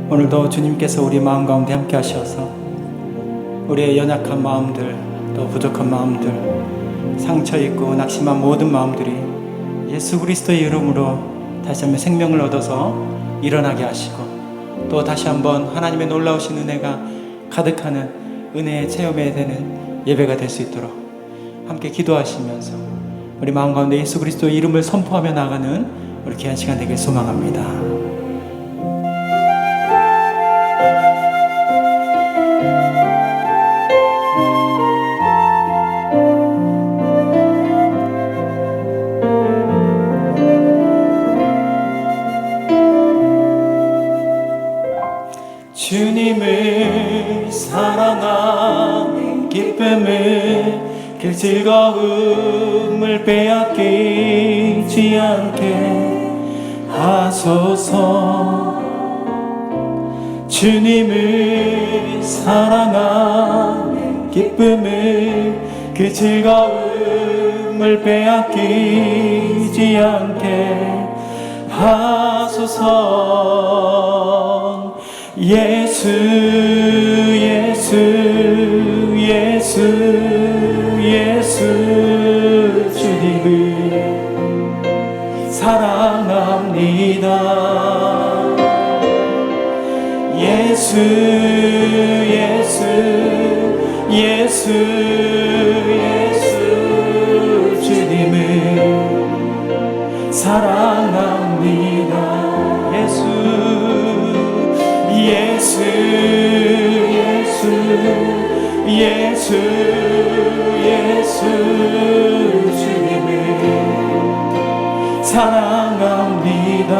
오늘도 주님께서 우리 마음 가운데 함께 하셔서 우리의 연약한 마음들, 또 부족한 마음들, 상처 있고 낙심한 모든 마음들이 예수 그리스도의 이름으로 다시 한번 생명을 얻어서 일어나게 하시고, 또 다시 한번 하나님의 놀라우신 은혜가 가득하는 은혜의 체험이 되는 예배가 될 수 있도록 함께 기도하시면서 우리 마음 가운데 예수 그리스도의 이름을 선포하며 나가는 우리 귀한 시간 되길 소망합니다. 주님을 사랑하는 기쁨을, 그 즐거움을 빼앗기지 않게 하소서. 주님을 사랑하는 기쁨을, 그 즐거움을 빼앗기지 않게 하소서. 예수 예수 예수 예수 주님을 사랑합니다. 예수 예수 예수 예수 주님을 사랑합니다. 예수 예수 예수 예수 주님을 사랑합니다.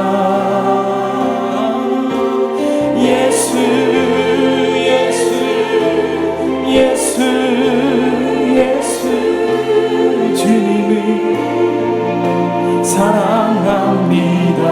예수 예수 예수 예수 주님을 사랑합니다.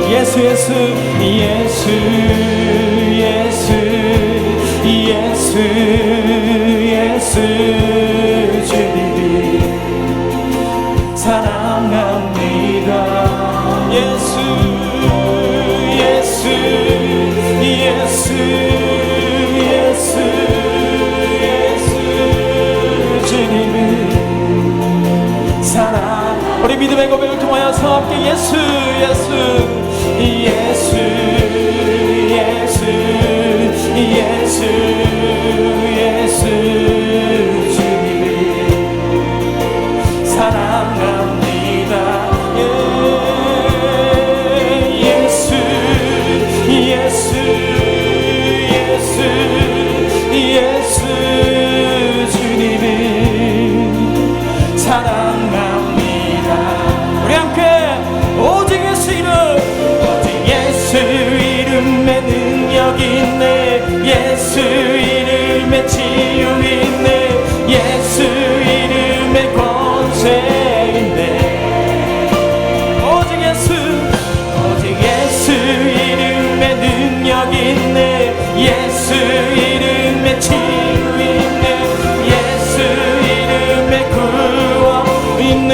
예수 예수 예수 예수 예수 예수 주님이 사랑합니다. 예수 예수 예수 예수 예수 주님을 사랑. 우리 믿음의 고백을 통하여서 함께 예수 예수 예수 예수 예수 예수 주님을 사랑합니다. 예수 예수 예수 예수 주님을 사랑합니다. 우리 함께 오직 예수 이름, 예수 이름에 능력 있네. 예수 이름에 치유 있네. 예수 이름에 권세 있네. 오직 예수, 오직 예수 이름에 능력 있네. 예수 이름에 치유 있네. 예수 이름에 구원 있네.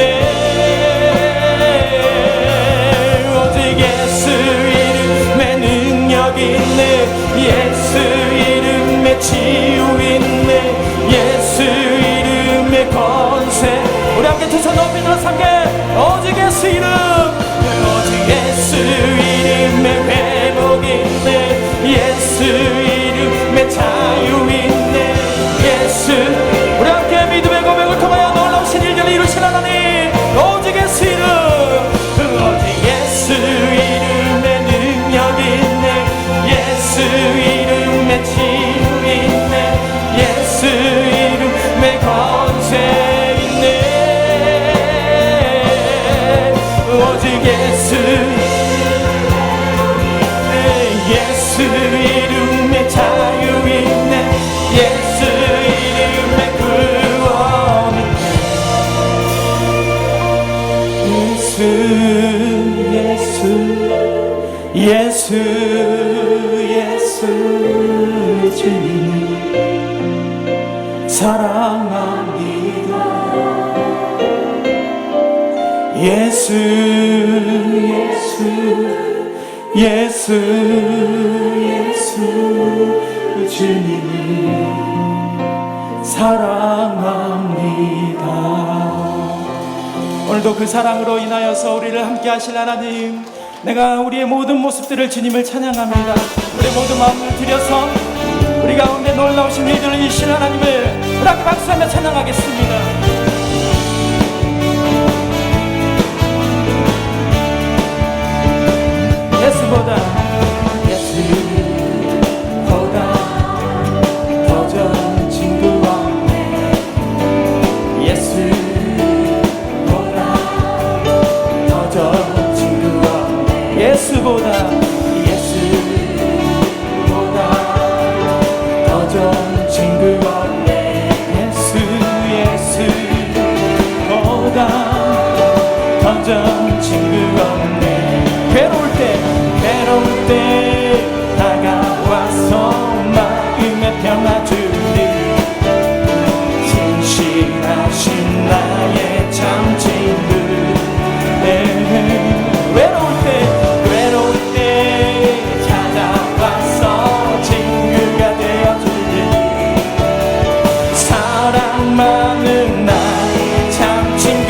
예수 이름에 치유 있네. 예수 이름에 권세. 우리 함께 두 손 높이 들어서 함께 오직 예수 이름, 오직 예수 이름에 회복 있네. 예수 이름에 자유 있네. 예수. 우리 함께 믿음의 고백을 통하여 놀라우신 일들을 이루신 하나님, 오직 예수 이름, 오직 예수 이름에 능력 있네. 예수 예수 이름에 자유 있네. 예수 이름에 구원 있네. 예수 주님 사랑합니다. 예수 주님 사랑합니다. 오늘도 그 사랑으로 인하여서 우리를 함께 하실 하나님, 내가 우리의 모든 모습들을 주님을 찬양합니다. 우리의 모든 마음을 들여서 우리 가운데 놀라우신 일들을 이루실 하나님을 우리 함께 박수하며 찬양하겠습니다. 예수보다 더 좋은 친구와 예수보다 더 좋은 친구와 예수보다 더 좋은 친구와 예수보다 더 좋은 친구가 없네. 괴로울 때 다가와서 마음에 평화 주는 진실하신 나의 참 친구. 외로울 때 찾아와서 친구가 되어주는 사랑 많은 나의 참 친구.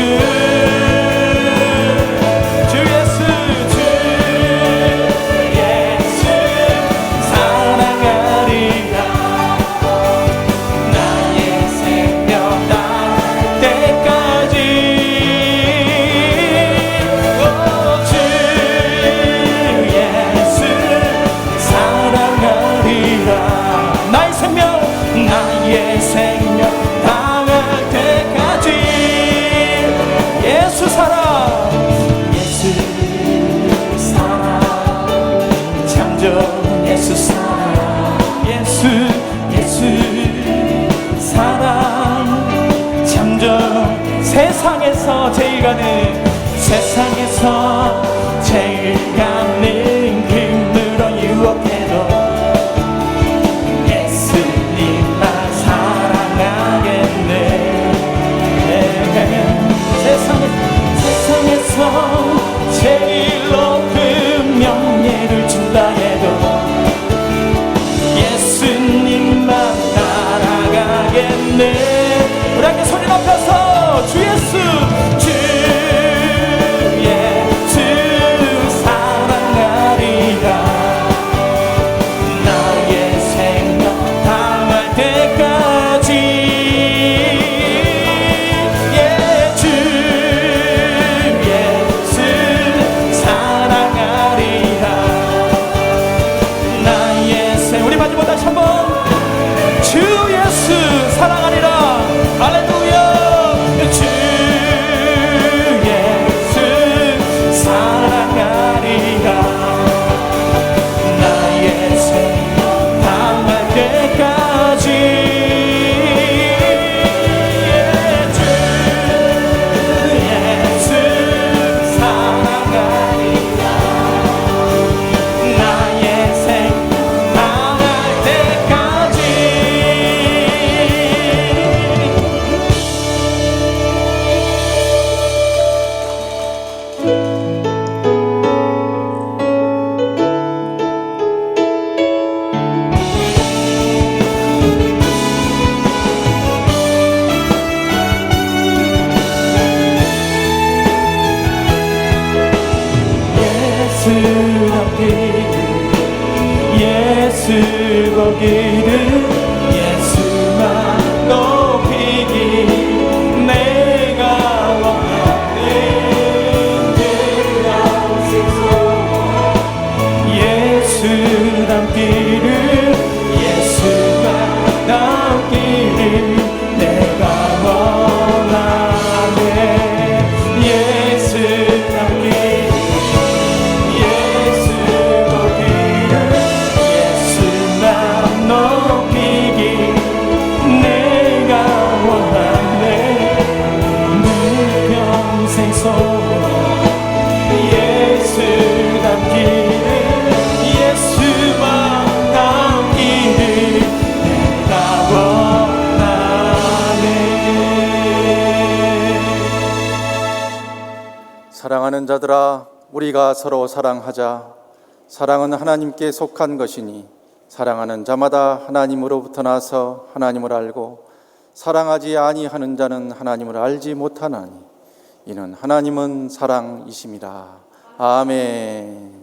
세상에서 제일 가는 힘으로 유혹해도 예수님만 사랑하겠네. 세상에서 제일 높은 명예를 준다 해도 예수님만 따라가겠네. 우리 함께 소리 높여서 주 예수 예수 보기를 예수만 높이기 내가 원하는 예수 닮기를 예수만 닮기를 내가 원하네. 예수 닮기를 믿는 자들아, 우리가 서로 사랑하자. 사랑은 하나님께 속한 것이니 사랑하는 자마다 하나님으로부터 나서 하나님을 알고 사랑하지 아니하는 자는 하나님을 알지 못하나니 이는 하나님은 사랑이심이라. 아멘.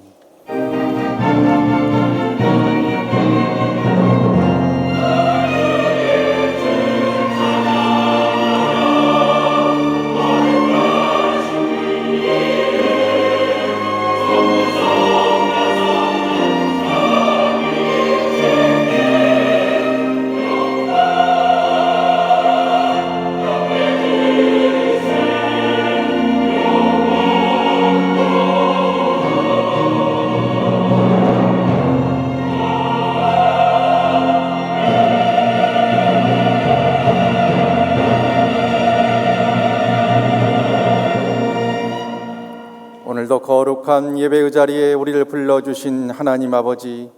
오늘도 거룩한 예배의 자리에 우리를 불러주신 하나님 아버지,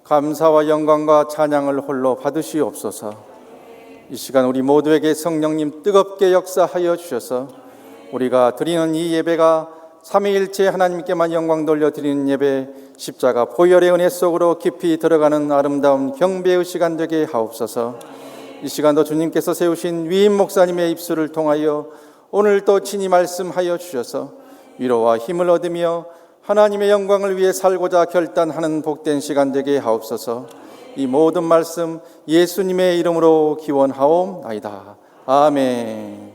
감사와 영광과 찬양을 홀로 받으시옵소서. 이 시간 우리 모두에게 성령님 뜨겁게 역사하여 주셔서 우리가 드리는 이 예배가 삼위일체 하나님께만 영광 돌려드리는 예배, 십자가 보혈의 은혜 속으로 깊이 들어가는 아름다운 경배의 시간 되게 하옵소서. 이 시간도 주님께서 세우신 위임 목사님의 입술을 통하여 오늘 또 친히 말씀하여 주셔서 위로와 힘을 얻으며 하나님의 영광을 위해 살고자 결단하는 복된 시간 되게 하옵소서. 이 모든 말씀 예수님의 이름으로 기원하옵나이다. 아멘.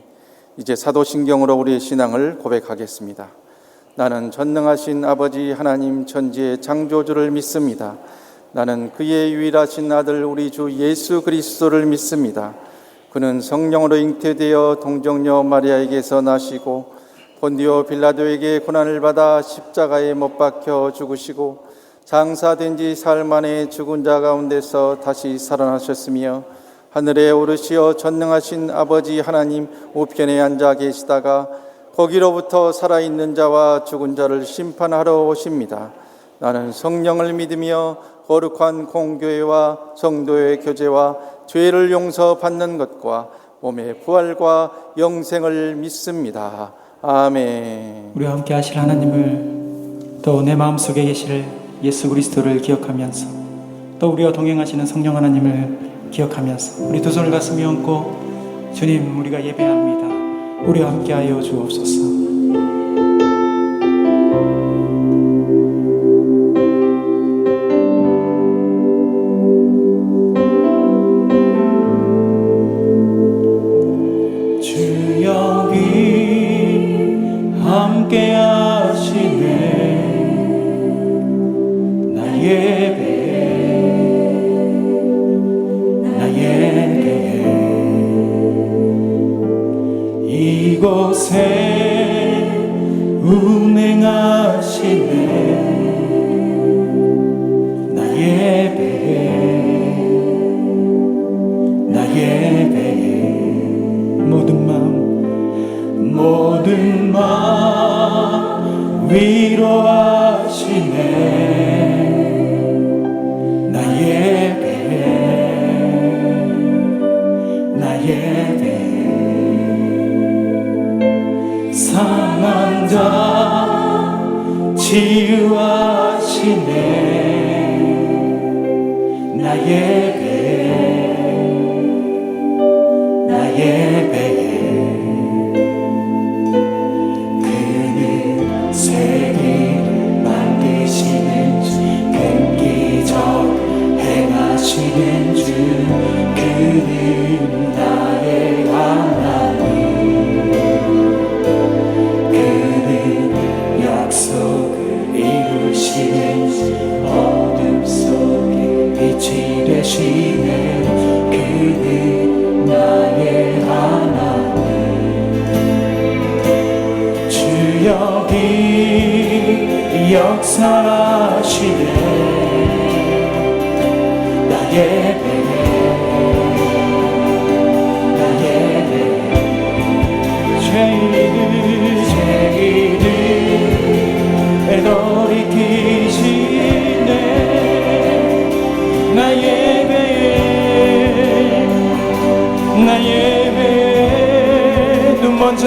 이제 사도신경으로 우리의 신앙을 고백하겠습니다. 나는 전능하신 아버지 하나님 천지의 창조주를 믿습니다. 나는 그의 유일하신 아들 우리 주 예수 그리스도를 믿습니다. 그는 성령으로 잉태되어 동정녀 마리아에게서 나시고 본디오 빌라도에게 고난을 받아 십자가에 못 박혀 죽으시고 장사된 지 사흘 만에 죽은 자 가운데서 다시 살아나셨으며 하늘에 오르시어 전능하신 아버지 하나님 우편에 앉아 계시다가 거기로부터 살아있는 자와 죽은 자를 심판하러 오십니다. 나는 성령을 믿으며 거룩한 공교회와 성도의 교제와 죄를 용서받는 것과 몸의 부활과 영생을 믿습니다. 아멘. 우리와 함께 하실 하나님을, 또 내 마음속에 계실 예수 그리스도를 기억하면서, 또 우리와 동행하시는 성령 하나님을 기억하면서 우리 두 손을 가슴에 얹고 주님, 우리가 예배합니다. 우리와 함께 하여 주옵소서. 함께 하시네. 나 예배해 이곳에 운행하시네. 나 예배해 모든 마음 위로하시네. 나 예배해 상한 자 치유하시네. 나 예배해 행하시는 주, 그는 나의 하나님. 그는 약속을 이루시는 어둠 속에 빛이 되시는 그는 나의 하나님. 주 여기 역사하시네. 나 예배해 죄인을 돌이키시네. 나 예배해 눈먼 자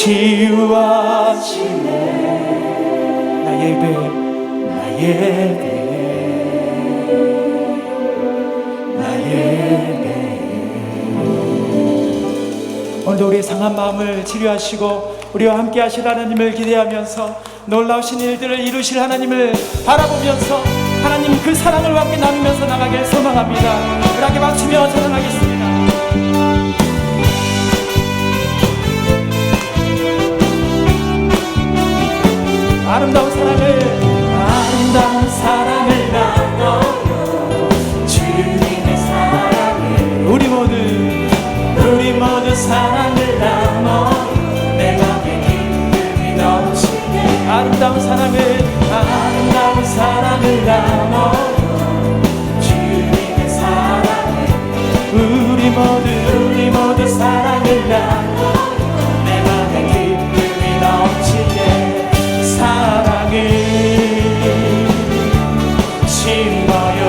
치유하시네. 나 예배 오늘도 우리의 상한 마음을 치료하시고 우리와 함께 하실 하나님을 기대하면서 놀라우신 일들을 이루실 하나님을 바라보면서 하나님 그 사랑을 함께 나누면서 나가길 소망합니다. 우리 박수며 찬양하겠습니다. 아름다운 사랑을 나눠요. 주님의 사랑을 우리 모두 사랑을 나눠요. 내 맘에 기쁨이 넘치네. 아름다운 사랑을 나눠요. 주님의 사랑을 우리 모두 사랑을 나눠요. 내 맘에 기쁨이 넘치네. 사랑을 심어요.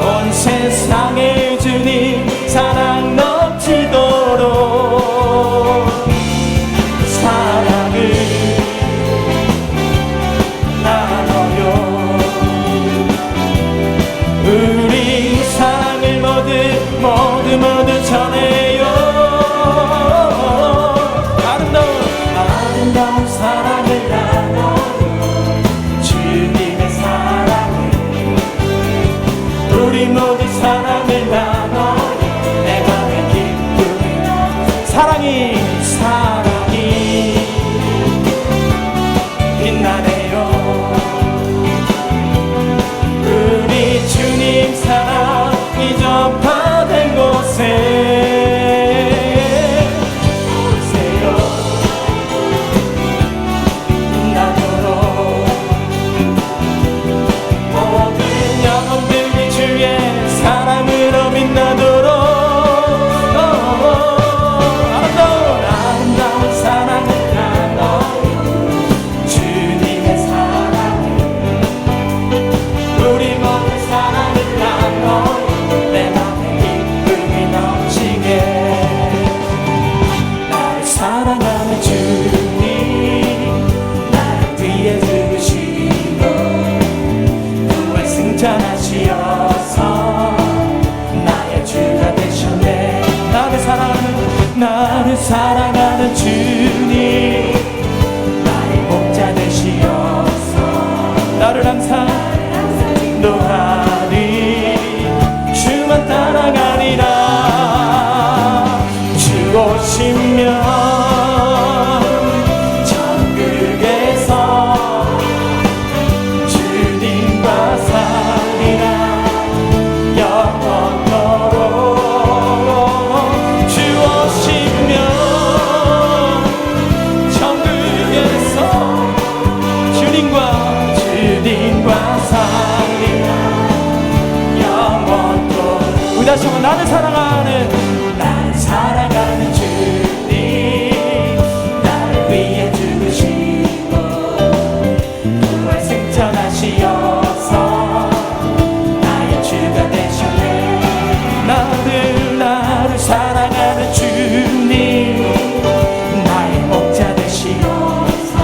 온 세상에 주님 사랑 넘치도록 사랑을 나눠요. 우리 사랑을 모두 전해요. 아름다운 사랑을 나눠요. 주님의 사랑을 우리 모두 사랑을 나눠요. 내 맘에 기쁨이 사랑이 빛나네요. 우리 주님 사랑이 전파된 곳에 나를 사랑하는 주님 나의 목자 되시어서 나를 항상 인도하리. 주만 따라가리라. 주 오시면 천국에서 주님과 살리라. 영원토록 다시 한번 나를 사랑하는 주님 나를 위해 죽으시고 부활 승천하시어서 나의 주가 되셨네. 나를 사랑하는 주님 나의 목자 되시어서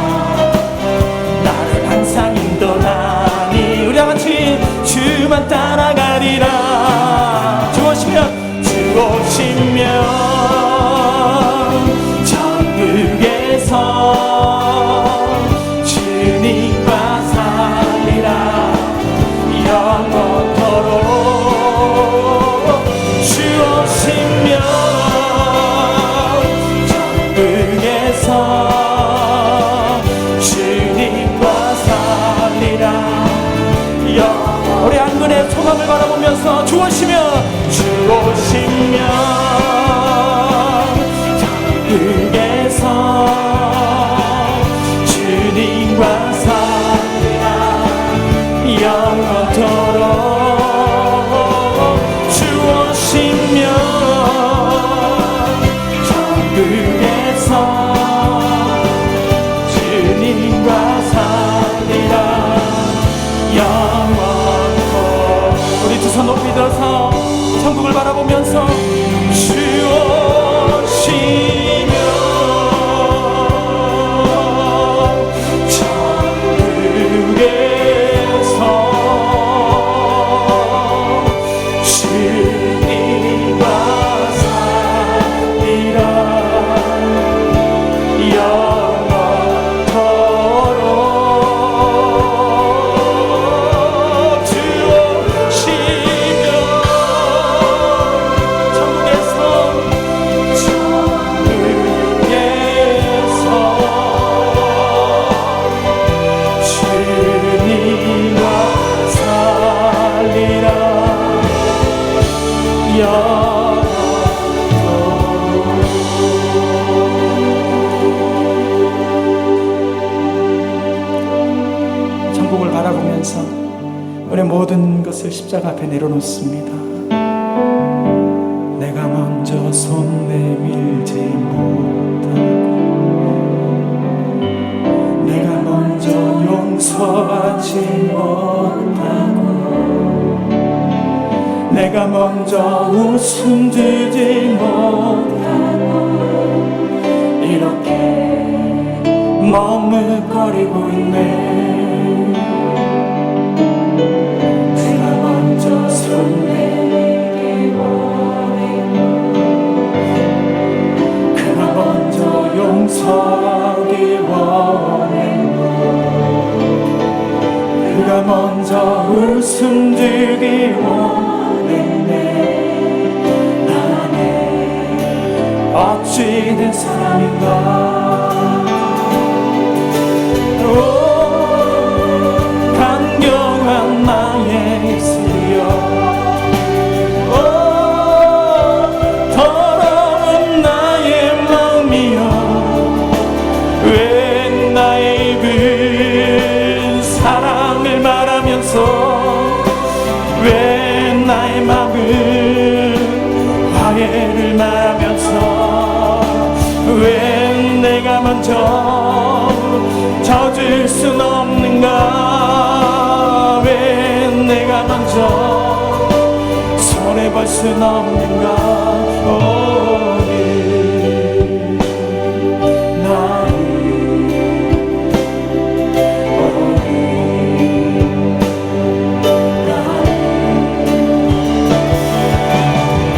나를 항상 인도하니. 우리 같이 주만 따라가리라. 주 오시면 천국에서 주님과 살리라. 영원토록 주 오시면 천국에서 주님과 살리라. 우리 안근의 소망을 바라보면서 주 오시면 천국에서 주님과 살리라. 영원토록 주 오시면 천국에서 주님과 살리라. 영원토록. 우리 두 손 높이 들어서 천국을 바라보면서 주 오시 주님과 살리라 영원토록 주 오시면 천국에서 주님과 살리라 천국을 바라보면서 우리 모든 것을 십자가 앞에 내려놓습니다. 내가 먼저 손 내밀지 못하고 내가 먼저 용서하지 못하고 내가 먼저 웃음 주지 못하고 이렇게 머뭇거리고 있네. 내가 먼저 손 내밀기 원했고 그가 먼저 용서하기 원했고 그가 먼저 웃음 주기 원했네. 어찌 된 사람인가. 오, 간경한 나의 입술이여 오, 더러운 나의 마음이여 왜 나의 입은 사랑을 말하면서 왜 나의 마음은 화해를 말하면서 왜 내가 먼저 젖을 순 없는가. 왜 내가 먼저 손해볼 순 없는가.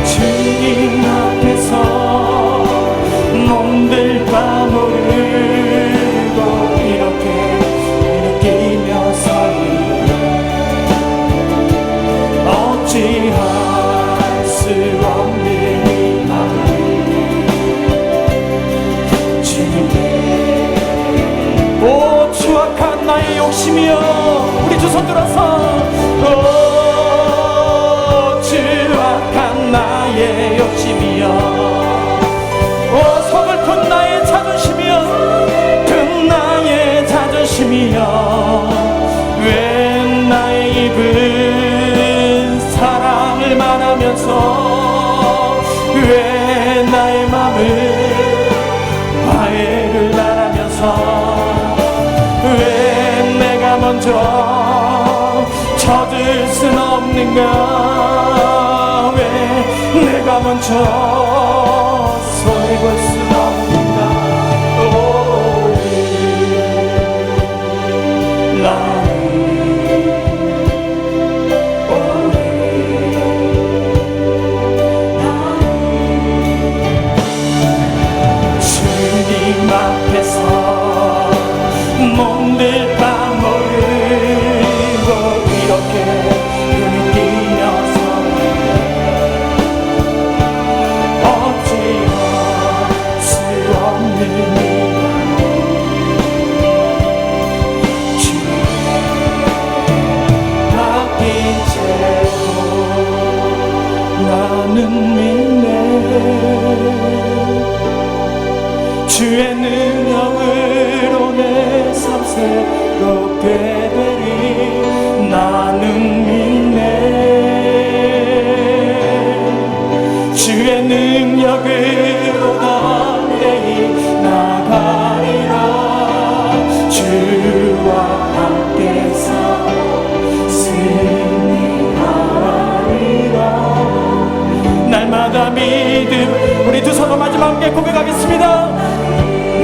주님 앞에서 몸들 빠모르고 이렇게 느끼며 서리 어찌할 수 없는 이 마음 주님께 오 추악한 나의 욕심이여 우리 두 손 들어서 오 추악한 나의 욕심이여 오 서글픈 나의 자존심이여 큰 나의 자존심이여 왜 나의 입은 사랑을 말하면서 왜 나의 맘을 화해를 말하면서 왜 내가 먼저 젖을 순 없는가. 왜 내가 먼저 손해볼 순 없는가. 주님 앞에서 몸들 빠모르고 이렇게 눈을 뜨며 서는데 어찌할 수 없는 이 주님 바뀐 채로 나는 믿네. 주의 능력으로 내 삶 새롭게 되리 나는 믿네. 주의 능력으로 담대히 나가리라. 주와 함께 싸워 승리하리라. 날마다 믿음 우리 두 손으로 마지막 함께 고백하겠습니다.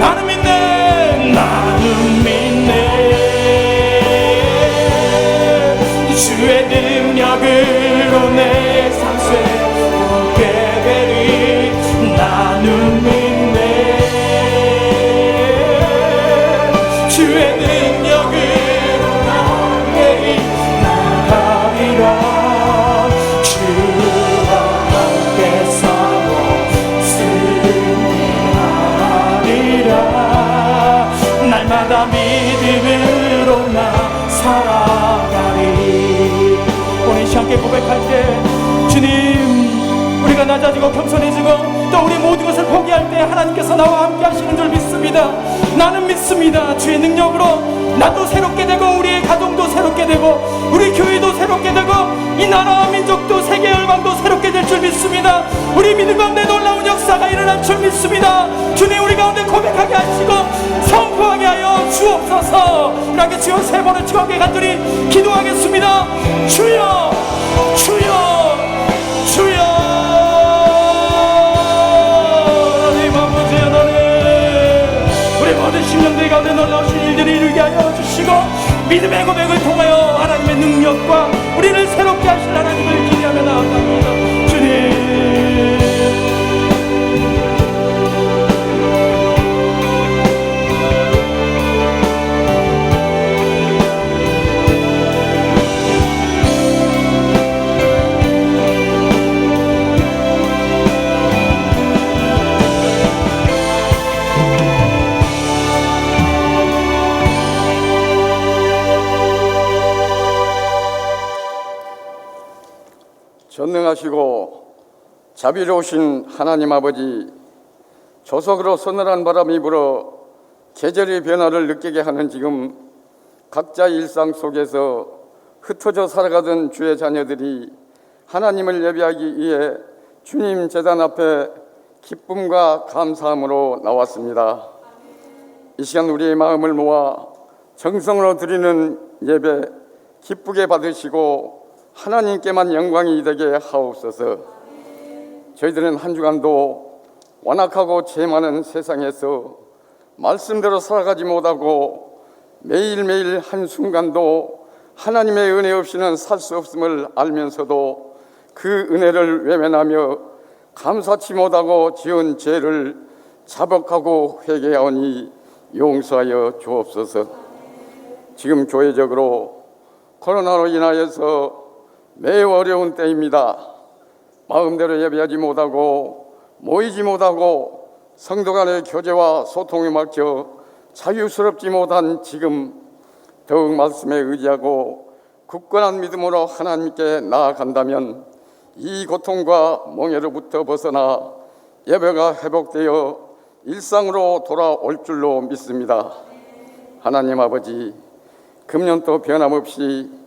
나는 믿네. 나는 믿네. 주의 능력으로 내 삶 함께 고백할 때 주님, 우리가 낮아지고 겸손해지고 또 우리 모든 것을 포기할 때 하나님께서 나와 함께 하시는 줄 믿습니다. 나는 믿습니다. 주의 능력으로 나도 새롭게 되고 우리의 가정도 새롭게 되고 우리 교회도 새롭게 되고 이 나라와 민족도 세계 열방도 새롭게 될 줄 믿습니다. 우리 믿음 가운데 놀라운 역사가 일어날 줄 믿습니다. 주님, 우리 가운데 고백하게 하시고 선포하게 하여 주옵소서. 우리 함께 주여 세 번을 치고 간절히 기도하겠습니다. 주여, 주여, 주여. 하나님 아버지, 하나님, 우리 모든 심령들 가운데 놀라우신 일들이 이루게 하여 주시고 믿음의 고백을 통하여 하나님의 능력과 우리를 새롭게 하실 하나님을 기대하며 나아갑니다. 주님, 전능하시고 자비로우신 하나님 아버지, 조석으로 서늘한 바람이 불어 계절의 변화를 느끼게 하는 지금 각자의 일상 속에서 흩어져 살아가던 주의 자녀들이 하나님을 예배하기 위해 주님 제단 앞에 기쁨과 감사함으로 나왔습니다. 이 시간 우리의 마음을 모아 정성으로 드리는 예배 기쁘게 받으시고 하나님께만 영광이 되게 하옵소서. 저희들은 한 주간도 완악하고 죄 많은 세상에서 말씀대로 살아가지 못하고 매일매일 한순간도 하나님의 은혜 없이는 살 수 없음을 알면서도 그 은혜를 외면하며 감사치 못하고 지은 죄를 자복하고 회개하오니 용서하여 주옵소서. 지금 교회적으로 코로나로 인하여서 매우 어려운 때입니다. 마음대로 예배하지 못하고 모이지 못하고 성도 간의 교제와 소통에 막혀 자유스럽지 못한 지금 더욱 말씀에 의지하고 굳건한 믿음으로 하나님께 나아간다면 이 고통과 멍해로부터 벗어나 예배가 회복되어 일상으로 돌아올 줄로 믿습니다. 하나님 아버지, 금년도 변함없이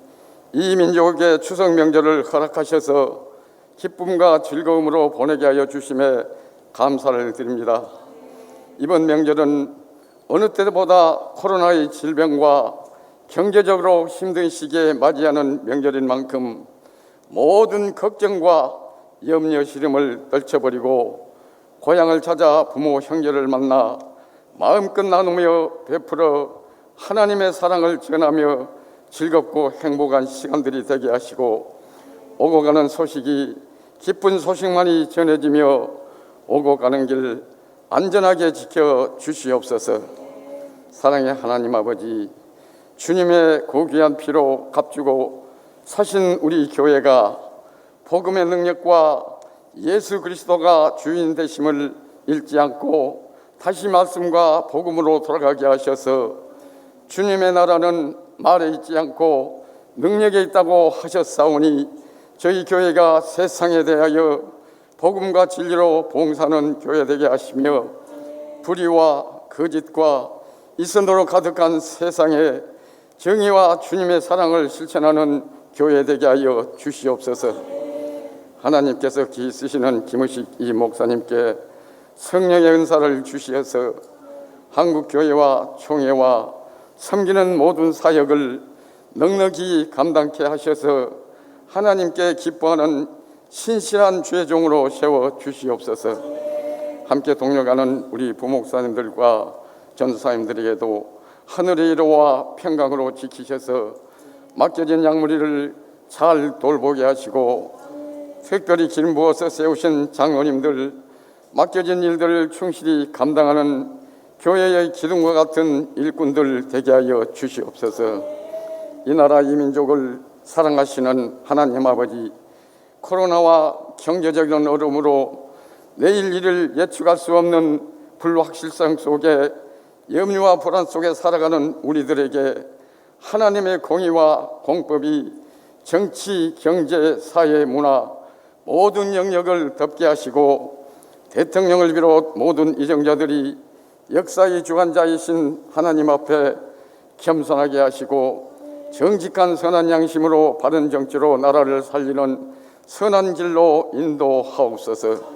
이 민족의 추석 명절을 허락하셔서 기쁨과 즐거움으로 보내게 하여 주심에 감사를 드립니다. 이번 명절은 어느 때보다 코로나의 질병과 경제적으로 힘든 시기에 맞이하는 명절인 만큼 모든 걱정과 염려 시름을 떨쳐버리고 고향을 찾아 부모 형제를 만나 마음껏 나누며 베풀어 하나님의 사랑을 전하며 즐겁고 행복한 시간들이 되게 하시고 오고 가는 소식이 기쁜 소식만이 전해지며 오고 가는 길 안전하게 지켜 주시옵소서. 사랑의 하나님 아버지, 주님의 고귀한 피로 값주고 사신 우리 교회가 복음의 능력과 예수 그리스도가 주인 되심을 잃지 않고 다시 말씀과 복음으로 돌아가게 하셔서 주님의 나라는 말에 있지 않고 능력에 있다고 하셨사오니 저희 교회가 세상에 대하여 복음과 진리로 봉사하는 교회 되게 하시며 불의와 거짓과 이선도로 가득한 세상에 정의와 주님의 사랑을 실천하는 교회 되게 하여 주시옵소서. 하나님께서 기 쓰시는 김의식 이 목사님께 성령의 은사를 주시어서 한국교회와 총회와 섬기는 모든 사역을 넉넉히 감당케 하셔서 하나님께 기뻐하는 신실한 주의 종으로 세워 주시옵소서. 함께 동역하는 우리 부목사님들과 전도사님들에게도 하늘의 이로와 평강으로 지키셔서 맡겨진 양무리를 잘 돌보게 하시고 특별히 길 부어서 세우신 장로님들 맡겨진 일들을 충실히 감당하는 교회의 기둥과 같은 일꾼들 되게 하여 주시옵소서. 이 나라 이 민족을 사랑하시는 하나님 아버지, 코로나와 경제적인 어려움으로 내일 일을 예측할 수 없는 불확실성 속에 염려와 불안 속에 살아가는 우리들에게 하나님의 공의와 공법이 정치, 경제, 사회, 문화 모든 영역을 덮게 하시고 대통령을 비롯 모든 이정자들이 역사의 주관자이신 하나님 앞에 겸손하게 하시고 정직한 선한 양심으로 바른 정치로 나라를 살리는 선한 길로 인도하옵소서.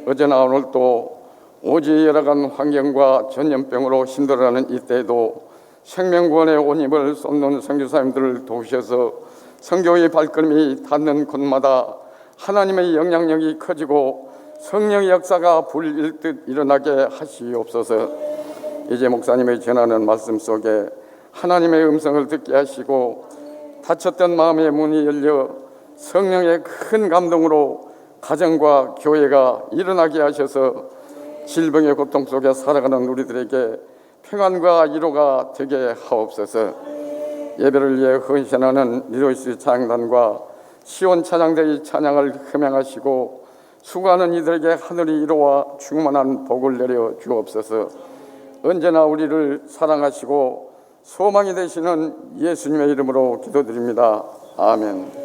어제나 오늘도 오지에 열악한 환경과 전염병으로 힘들어하는 이때에도 생명구원의 온 힘을 쏟는 선교사님들을 도우셔서 선교의 발걸음이 닿는 곳마다 하나님의 영향력이 커지고 성령의 역사가 불일듯 일어나게 하시옵소서. 이제 목사님의 전하는 말씀 속에 하나님의 음성을 듣게 하시고 닫혔던 마음의 문이 열려 성령의 큰 감동으로 가정과 교회가 일어나게 하셔서 질병의 고통 속에 살아가는 우리들에게 평안과 위로가 되게 하옵소서. 예배를 위해 헌신하는 리조이스 찬양단과 시온 찬양대의 찬양을 흠양하시고 수고하는 이들에게 하늘의 위로와 충만한 복을 내려 주옵소서. 언제나 우리를 사랑하시고 소망이 되시는 예수님의 이름으로 기도드립니다. 아멘.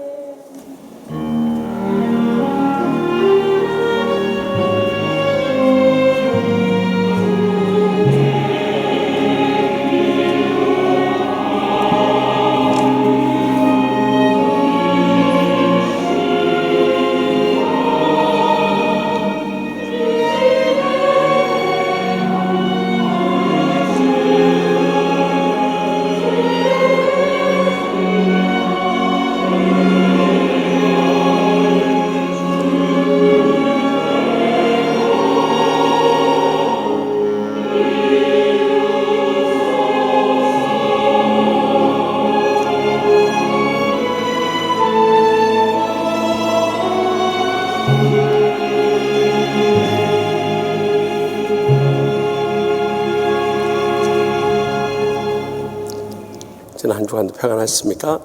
지난 한 주간도 평안하셨습니까?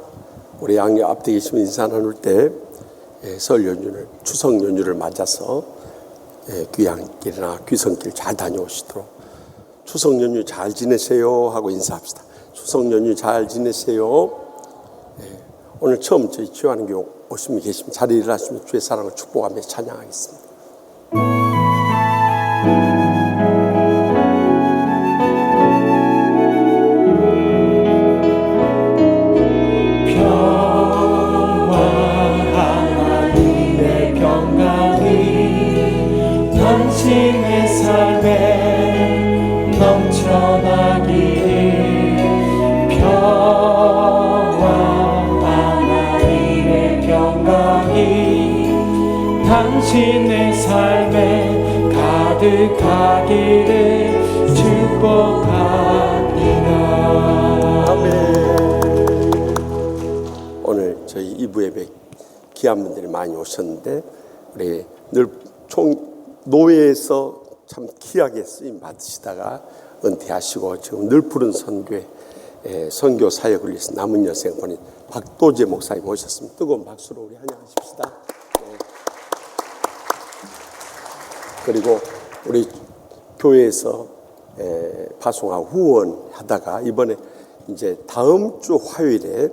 우리 양옆 앞에 계시면 인사 나눌 때 설 연휴를, 추석 연휴를 맞아서 귀향길이나 귀성길 잘 다녀오시도록, 추석 연휴 잘 지내세요 하고 인사합시다. 추석 연휴 잘 지내세요. 오늘 처음 저희 주한교 오신 분 계시면 자리에 일어나시면 주의 사랑을 축복하며 찬양하겠습니다. 당신의 삶에 넘쳐나기를 평화 하나님의 평강이 당신의 삶에 가득하기를 축복합니다. 아멘. 오늘 저희 2부 예배 귀한 분들이 많이 오셨는데 우리 늘 노예에서 참 귀하게 쓰임 받으시다가 은퇴하시고 지금 늘 푸른 선교회 선교 사역을 위해서 남은 여생 보낸 박도재 목사님 오셨습니다. 뜨거운 박수로 우리 환영하십시다. 그리고 우리 교회에서 파송하고 후원하다가 이번에 이제 다음 주 화요일에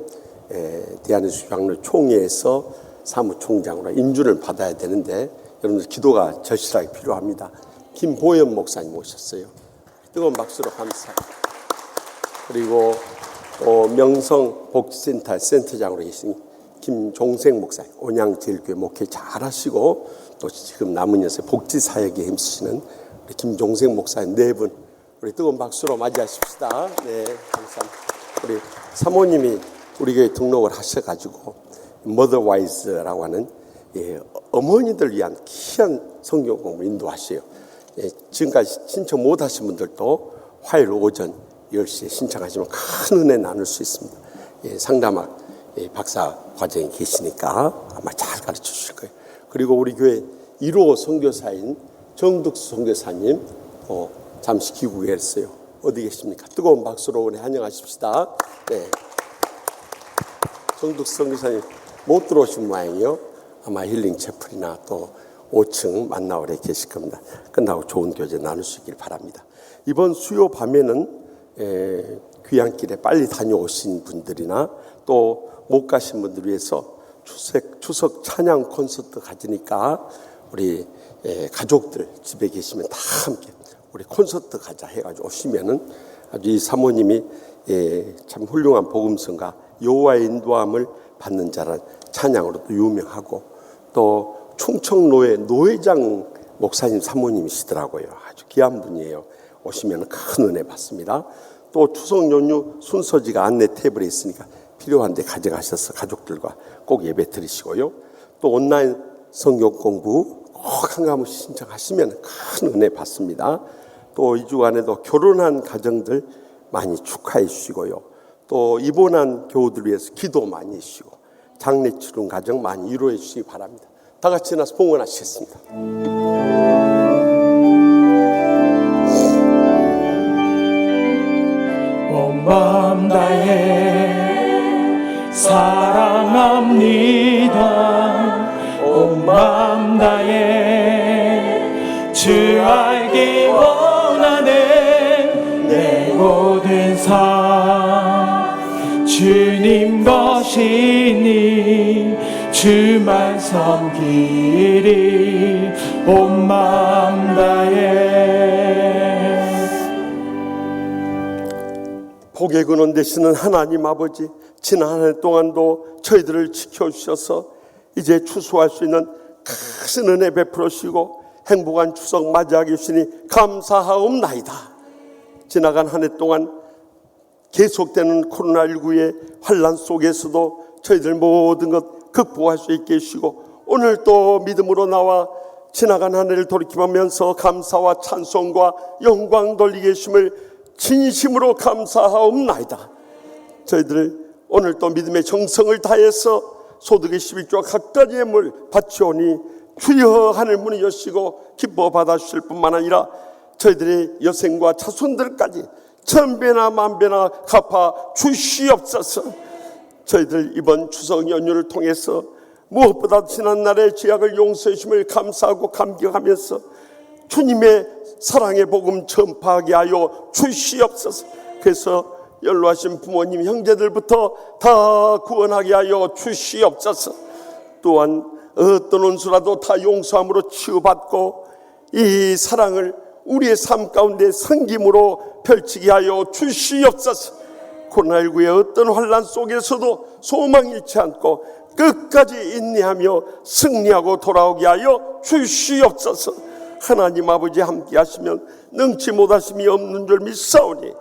대한예수 장로 총회에서 사무총장으로 인준을 받아야 되는데 여러분들 기도가 절실하게 필요합니다. 김보연 목사님 오셨어요. 뜨거운 박수로 감사합니다. 그리고 명성복지센터 센터장으로 계신 김종생 목사님, 온양제일교회 목회 잘하시고 또 지금 남은 여세 복지사역에 힘쓰시는 우리 김종생 목사님 네 분 우리 뜨거운 박수로 맞이하십시다. 네, 감사합니다. 우리 사모님이 우리 교회 등록을 하셔가지고 머더와이즈라고 하는 어머니들 위한 귀한 성경 공부 인도하세요. 지금까지 신청 못하신 분들도 화요일 오전 10시에 신청하시면 큰 은혜 나눌 수 있습니다. 상담학 박사 과정이 계시니까 아마 잘 가르쳐 주실 거예요. 그리고 우리 교회 1호 선교사인 정득수 선교사님 잠시 귀국에 했어요. 어디 계십니까? 뜨거운 박수로 오늘 환영하십시다. 네. 정득수 선교사님 못 들어오신 모양이요. 아마 힐링 채플이나 또 5층 만나오래 계실 겁니다. 끝나고 좋은 교제 나눌 수 있길 바랍니다. 이번 수요 밤에는 귀향길에 빨리 다녀오신 분들이나 또 못 가신 분들 위해서 추석 찬양 콘서트 가지니까 우리 가족들 집에 계시면 다 함께 우리 콘서트 가자 해가지고 오시면은 아주 이 사모님이 참 훌륭한 복음성가 여호와의 인도함을 받는 자란 찬양으로도 유명하고 또 충청노회 노회장 목사님 사모님이시더라고요. 아주 귀한 분이에요. 오시면 큰 은혜 받습니다. 또 추석 연휴 순서지가 안내 테이블에 있으니까 필요한데 가져가셔서 가족들과 꼭 예배 드리시고요. 또 온라인 성경 공부 꼭 한 과목 신청하시면 큰 은혜 받습니다. 또 이 주간에도 결혼한 가정들 많이 축하해 주시고요. 또 입원한 교우들 위해서 기도 많이 해주시고 장례 치른 가정 많이 이루어 주시기 바랍니다. 다 같이 나서 봉헌하시겠습니다. 온 마음 다해 사랑합니다. 온 마음 다해 주 알기 원하는 내 모든 삶 주님 것이니 주만 섬기리 온 마음 다해. 복의 근원 되시는 하나님 아버지, 지난 한 해 동안도 저희들을 지켜주셔서 이제 추수할 수 있는 큰 은혜 베풀어 주시고 행복한 추석 맞이하게 주시니 감사하옵나이다. 지나간 한 해 동안 계속되는 코로나19의 환난 속에서도 저희들 모든 것 극복할 수 있게 해주시고 오늘 또 믿음으로 나와 지나간 한 해를 돌이켜보면서 감사와 찬송과 영광 돌리게 해주심을 진심으로 감사하옵나이다. 저희들 오늘 또 믿음의 정성을 다해서 소득의 11조와 각가지 예물 바치오니 주여 하늘 문을 여시고 기뻐 받아주실 뿐만 아니라 저희들의 여생과 자손들까지 천배나 만배나 갚아 주시옵소서. 저희들 이번 추석 연휴를 통해서 무엇보다 지난날의 죄악을 용서해 주심을 감사하고 감격하면서 주님의 사랑의 복음 전파하게 하여 주시옵소서. 그래서 연로하신 부모님 형제들부터 다 구원하게 하여 주시옵소서. 또한 어떤 원수라도 다 용서함으로 치유받고 이 사랑을 우리의 삶 가운데 섬김으로 펼치게 하여 주시옵소서. 코로나19의 어떤 환난 속에서도 소망 잃지 않고 끝까지 인내하며 승리하고 돌아오게 하여 주시옵소서. 하나님 아버지 함께 하시면 능치 못하심이 없는 줄 믿사오니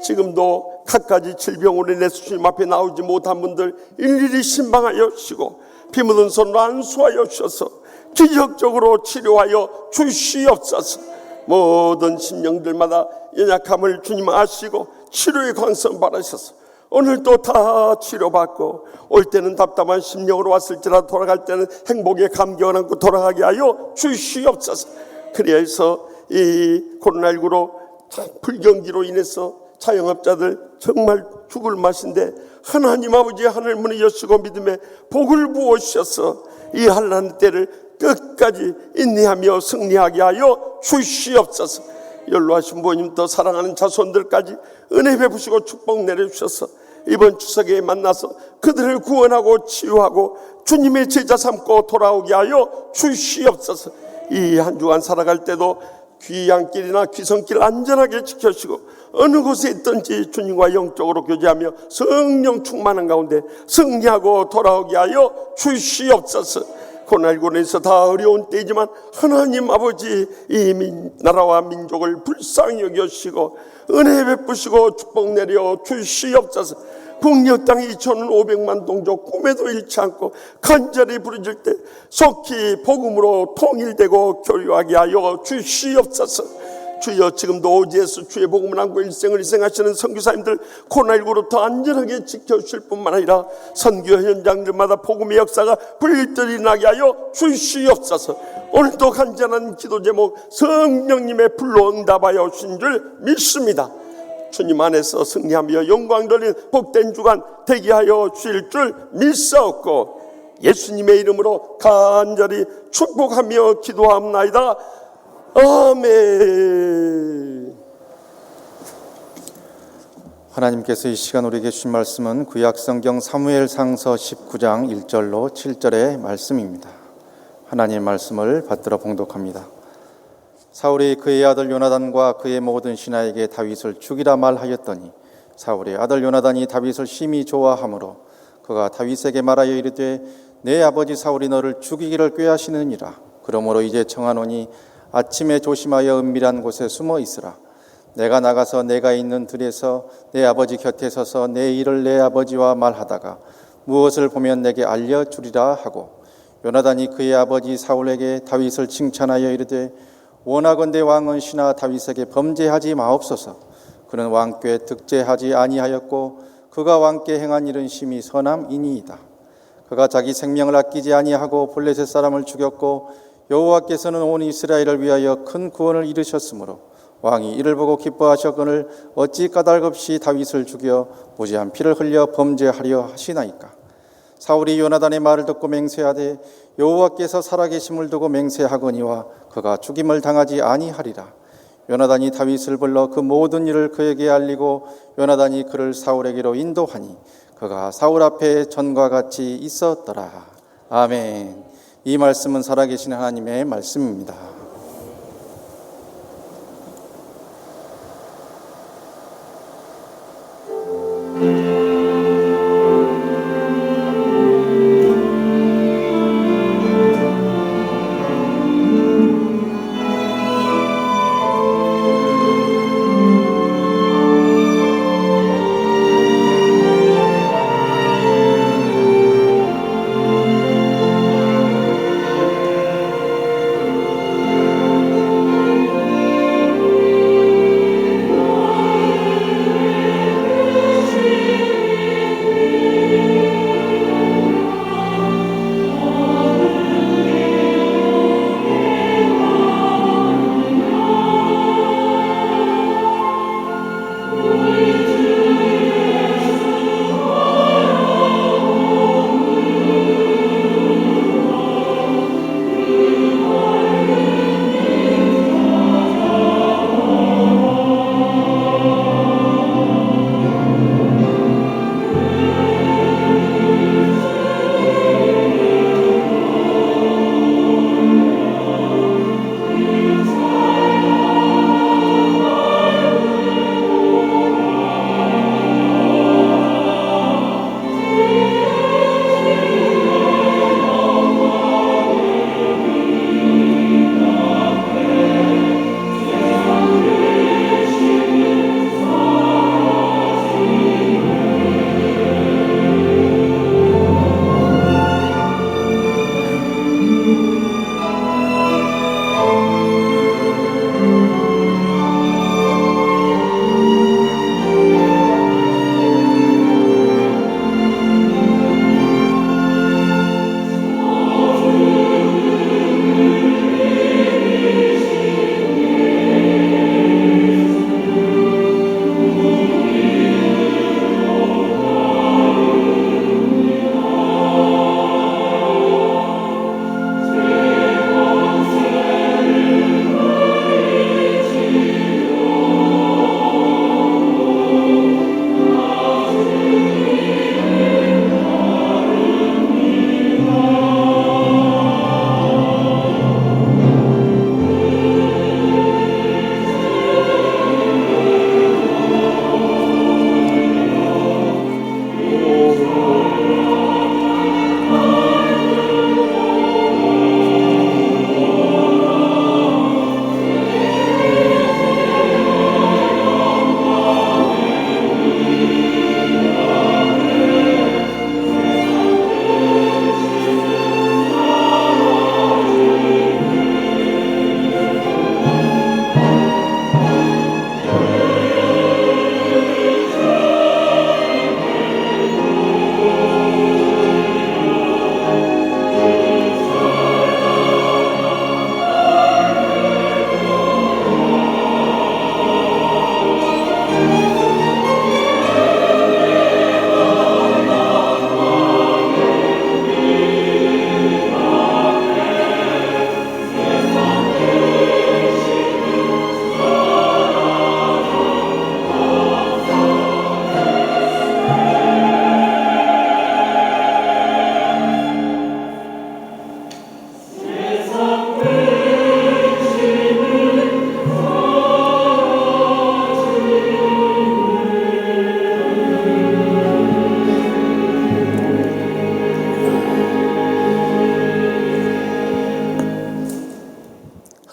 지금도 갖가지 질병으로 인해서 주님 앞에 나오지 못한 분들 일일이 신방하여 주시고 피 묻은 손으로 안수하여 주셔서 기적적으로 치료하여 주시옵소서. 모든 심령들마다 연약함을 주님 아시고 치료의 광선 받으셔서 오늘도 다 치료받고 올 때는 답답한 심령으로 왔을지라도 돌아갈 때는 행복의 감격을 안고 돌아가게 하여 주시옵소서. 그래서 이 코로나19로 불경기로 인해서 자영업자들 정말 죽을 맛인데 하나님 아버지 하늘 문을 여시고 믿음에 복을 부어주셔서 이 환난 때를 끝까지 인내하며 승리하게 하여 주시옵소서. 연로하신 부모님 또 사랑하는 자손들까지 은혜 베푸시고 축복 내려주셔서 이번 추석에 만나서 그들을 구원하고 치유하고 주님의 제자 삼고 돌아오게 하여 주시옵소서. 이 한 주간 살아갈 때도 귀향길이나 귀성길 안전하게 지켜주시고 어느 곳에 있든지 주님과 영적으로 교제하며 성령 충만한 가운데 승리하고 돌아오게 하여 주시옵소서. 코로나19에서 다 어려운 때이지만 하나님 아버지 이 나라와 민족을 불쌍히 여겨주시고 은혜 베푸시고 축복 내려 주시옵소서. 북녘 땅 2,500만 동족 꿈에도 잃지 않고 간절히 부르짖을 때 속히 복음으로 통일되고 교류하게 하여 주시옵소서. 주여 지금도 오지에서 주의 복음을 안고 일생을 희생하시는 선교사님들 코로나19로부터 안전하게 지켜주실 뿐만 아니라 선교 현장들마다 복음의 역사가 불들이 나게 하여 주시옵소서. 오늘도 간절한 기도 제목 성령님의 불로 응답하여 주신 줄 믿습니다. 주님 안에서 승리하며 영광 돌린 복된 주간 되게 하여 주실 줄 믿사옵고 예수님의 이름으로 간절히 축복하며 기도합나이다. 아멘. 하나님께서 이 시간 우리에게 주신 말씀은 구약성경 사무엘상서 19장 1절로 7절의 말씀입니다. 하나님의 말씀을 받들어 봉독합니다. 사울이 그의 아들 요나단과 그의 모든 신하에게 다윗을 죽이라 말하였더니 사울의 아들 요나단이 다윗을 심히 좋아하므로 그가 다윗에게 말하여 이르되 내 아버지 사울이 너를 죽이기를 꾀하시느니라. 그러므로 이제 청하노니 아침에 조심하여 은밀한 곳에 숨어 있으라. 내가 나가서 내가 있는 들에서 내 아버지 곁에 서서 내 일을 내 아버지와 말하다가 무엇을 보면 내게 알려주리라 하고 요나단이 그의 아버지 사울에게 다윗을 칭찬하여 이르되 원하건대 왕은 신하 다윗에게 범죄하지 마옵소서. 그는 왕께 득죄하지 아니하였고 그가 왕께 행한 일은 심히 선함이니이다. 그가 자기 생명을 아끼지 아니하고 블레셋 사람을 죽였고 여호와께서는 온 이스라엘을 위하여 큰 구원을 이루셨으므로 왕이 이를 보고 기뻐하셨거늘 어찌 까닭없이 다윗을 죽여 무지한 피를 흘려 범죄하려 하시나이까. 사울이 요나단의 말을 듣고 맹세하되 여호와께서 살아계심을 두고 맹세하거니와 그가 죽임을 당하지 아니하리라. 요나단이 다윗을 불러 그 모든 일을 그에게 알리고 요나단이 그를 사울에게로 인도하니 그가 사울 앞에 전과 같이 있었더라. 아멘. 이 말씀은 살아계신 하나님의 말씀입니다.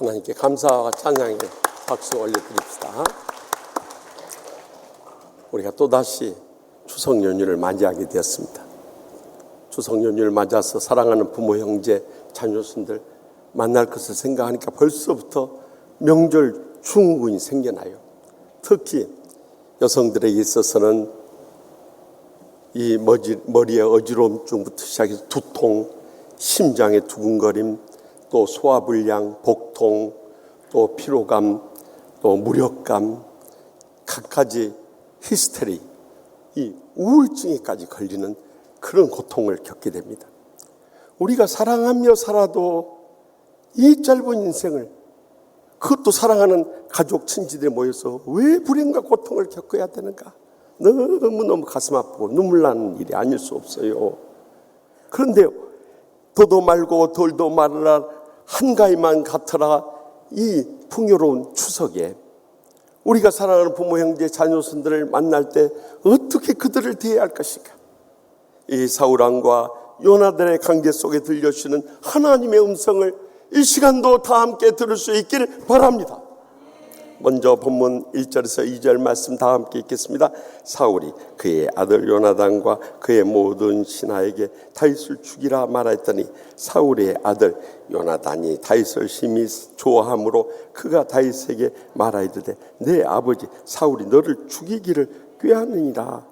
하나님께 감사와 찬양의 박수 올려드립시다. 우리가 또다시 추석 연휴를 맞이하게 되었습니다. 추석 연휴를 맞아서 사랑하는 부모, 형제, 자녀손들 만날 것을 생각하니까 벌써부터 명절 증후군이 생겨나요. 특히 여성들에게 있어서는 이 머리의 어지러움증부터 시작해서 두통, 심장의 두근거림, 또 소화불량, 복통, 또 피로감, 또 무력감, 갖가지 히스테리, 이 우울증에까지 걸리는 그런 고통을 겪게 됩니다. 우리가 사랑하며 살아도 이 짧은 인생을, 그것도 사랑하는 가족, 친지들이 모여서 왜 불행과 고통을 겪어야 되는가? 너무너무 가슴 아프고 눈물 나는 일이 아닐 수 없어요. 그런데요, 더도 말고 덜도 말라 한가위만 같으라, 이 풍요로운 추석에 우리가 사랑하는 부모, 형제, 자녀손들을 만날 때 어떻게 그들을 대해야 할 것인가? 이 사울왕과 요나단의 관계 속에 들려주시는 하나님의 음성을 이 시간도 다 함께 들을 수 있기를 바랍니다. 먼저 본문 1절에서 2절 말씀 다 함께 읽겠습니다. 사울이 그의 아들 요나단과 그의 모든 신하에게 다윗을 죽이라 말하였더니 사울의 아들 요나단이 다윗을 심히 좋아하므로 그가 다윗에게 말하이르되 내 아버지 사울이 너를 죽이기를 꾀하느니라.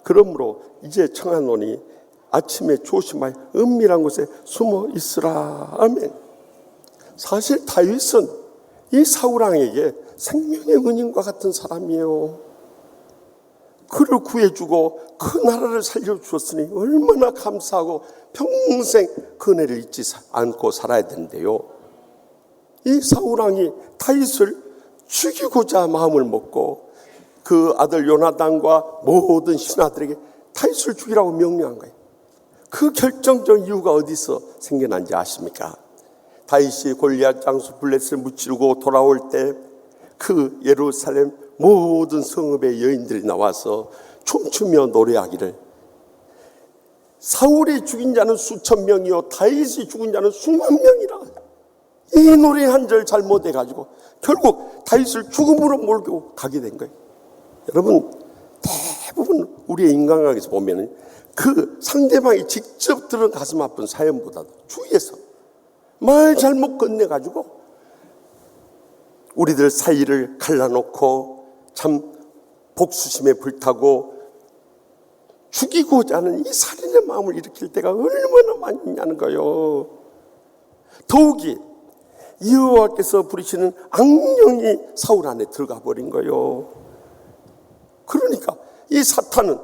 그러므로 이제 청하노니 아침에 조심하여 은밀한 곳에 숨어 있으라. 아멘. 사실 다윗은 이 사울왕에게 생명의 은인과 같은 사람이에요. 그를 구해주고 그 나라를 살려주었으니 얼마나 감사하고 평생 그 은혜를 잊지 않고 살아야 되는데요. 이 사울왕이 다윗을 죽이고자 마음을 먹고 그 아들 요나단과 모든 신하들에게 다윗을 죽이라고 명령한 거예요. 그 결정적 이유가 어디서 생겨난지 아십니까? 다윗이 골리앗 장수 블레셋을 무찌르고 돌아올 때 그 예루살렘 모든 성읍의 여인들이 나와서 춤추며 노래하기를 사울이 죽인 자는 수천 명이요 다윗이 죽인 자는 수만 명이라. 이 노래 한 절 잘못해가지고 결국 다윗을 죽음으로 몰고 가게 된 거예요. 여러분, 대부분 우리의 인간관계에서 보면 그 상대방이 직접 들은 가슴 아픈 사연보다도 주위에서 말 잘못 건네가지고 우리들 사이를 갈라놓고 참 복수심에 불타고 죽이고자 하는 이 살인의 마음을 일으킬 때가 얼마나 많이 있냐는 거예요. 더욱이 여호와께서 부리시는 악령이 사울 안에 들어가 버린 거예요. 그러니까 이 사탄은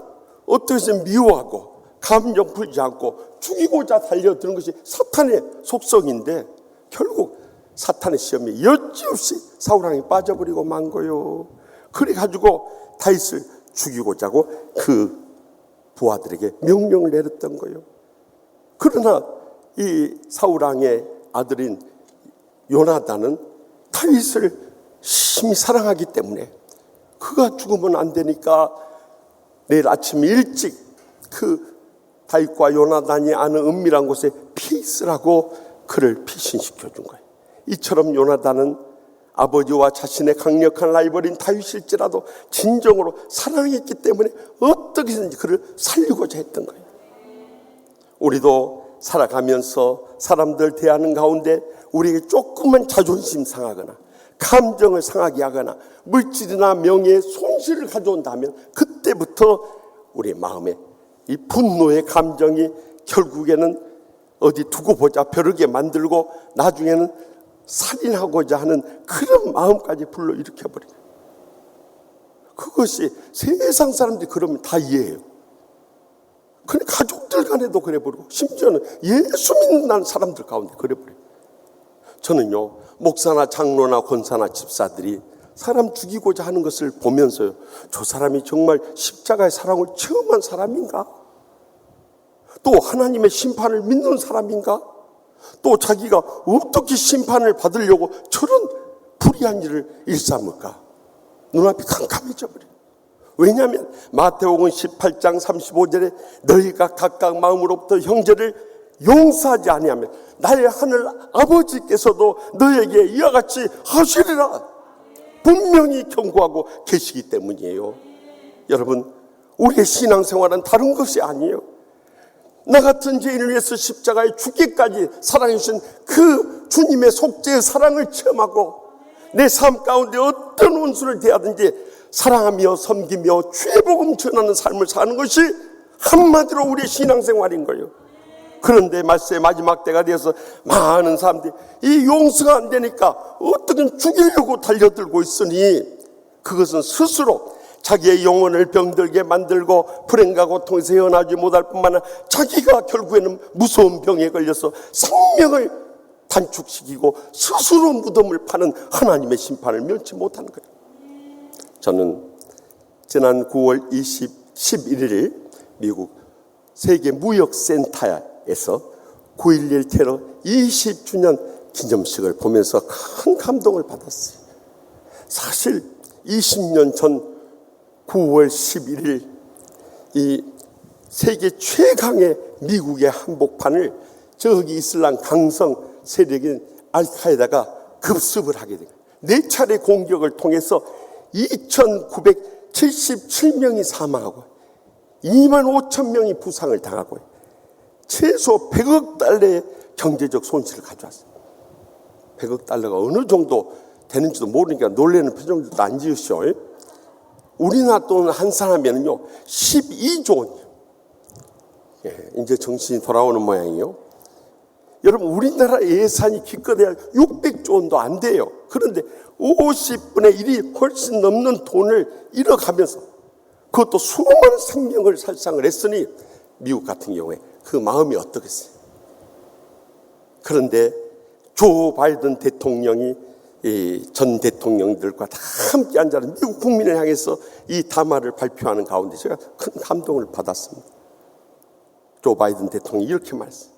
어떻게 해서 미워하고 감정 풀지 않고 죽이고자 달려드는 것이 사탄의 속성인데 결국 사탄의 시험에 여지없이 사울왕이 빠져버리고 만 거예요. 그래가지고 다윗을 죽이고자 하고 그 부하들에게 명령을 내렸던 거예요. 그러나 이 사울왕의 아들인 요나단은 다윗을 심히 사랑하기 때문에 그가 죽으면 안 되니까 내일 아침 일찍 그 다윗과 요나단이 아는 은밀한 곳에 피해 있으라고 그를 피신시켜 준 거예요. 이처럼 요나단은 아버지와 자신의 강력한 라이벌인 다윗일지라도 진정으로 사랑했기 때문에 어떻게든지 그를 살리고자 했던 거예요. 우리도 살아가면서 사람들 대하는 가운데 우리에게 조금만 자존심 상하거나 감정을 상하게 하거나 물질이나 명예의 손실을 가져온다면 그때부터 우리 마음에 이 분노의 감정이 결국에는 어디 두고 보자 벼르게 만들고 나중에는 살인하고자 하는 그런 마음까지 불러일으켜버려요. 그것이 세상 사람들이 그러면 다 이해해요. 근데 가족들 간에도 그래버리고 심지어는 예수 믿는 사람들 가운데 그래버려요. 저는요, 목사나 장로나 권사나 집사들이 사람 죽이고자 하는 것을 보면서요, 저 사람이 정말 십자가의 사랑을 체험한 사람인가? 또 하나님의 심판을 믿는 사람인가? 또 자기가 어떻게 심판을 받으려고 저런 불의한 일을 일삼을까? 눈앞이 캄캄해져 버려요. 왜냐하면 마태복음 18장 35절에 너희가 각각 마음으로부터 형제를 용서하지 아니하면 나의 하늘 아버지께서도 너에게 이와 같이 하시리라 분명히 경고하고 계시기 때문이에요. 여러분, 우리의 신앙생활은 다른 것이 아니에요. 나 같은 죄인을 위해서 십자가에 죽기까지 사랑해 주신 그 주님의 속죄의 사랑을 체험하고 내 삶 가운데 어떤 원수를 대하든지 사랑하며 섬기며 주의 복음 전하는 삶을 사는 것이 한마디로 우리의 신앙생활인 거예요. 그런데 말세의 마지막 때가 되어서 많은 사람들이 이 용서가 안 되니까 어떻게든 죽이려고 달려들고 있으니 그것은 스스로 자기의 영혼을 병들게 만들고 불행과 고통에서 헤어나지 못할 뿐만 아니라 자기가 결국에는 무서운 병에 걸려서 생명을 단축시키고 스스로 무덤을 파는 하나님의 심판을 면치 못하는 거예요. 저는 지난 9월 11일 미국 세계무역센터에서 9.11 테러 20주년 기념식을 보면서 큰 감동을 받았어요. 사실 20년 전 9월 11일 이 세계 최강의 미국의 한복판을 저기 이슬람 강성 세력인 알카에다가 급습을 하게 된 거예요. 4차례 공격을 통해서 2,977명이 사망하고 2만 5천 명이 부상을 당하고 최소 100억 달러의 경제적 손실을 가져왔어요. 100억 달러가 어느 정도 되는지도 모르니까 놀라는 표정도 안 지으시오. 우리나라 돈 한 사람이면요 12조 원이에요. 이제 정신이 돌아오는 모양이에요. 여러분, 우리나라 예산이 기껏해야 600조 원도 안 돼요. 그런데 50분의 1이 훨씬 넘는 돈을 잃어가면서 그것도 수많은 생명을 살상을 했으니 미국 같은 경우에 그 마음이 어떻겠어요? 그런데 조 바이든 대통령이 이 전 대통령들과 다 함께 앉아서 미국 국민을 향해서 이 담화를 발표하는 가운데 제가 큰 감동을 받았습니다. 조 바이든 대통령이 이렇게 말했어요.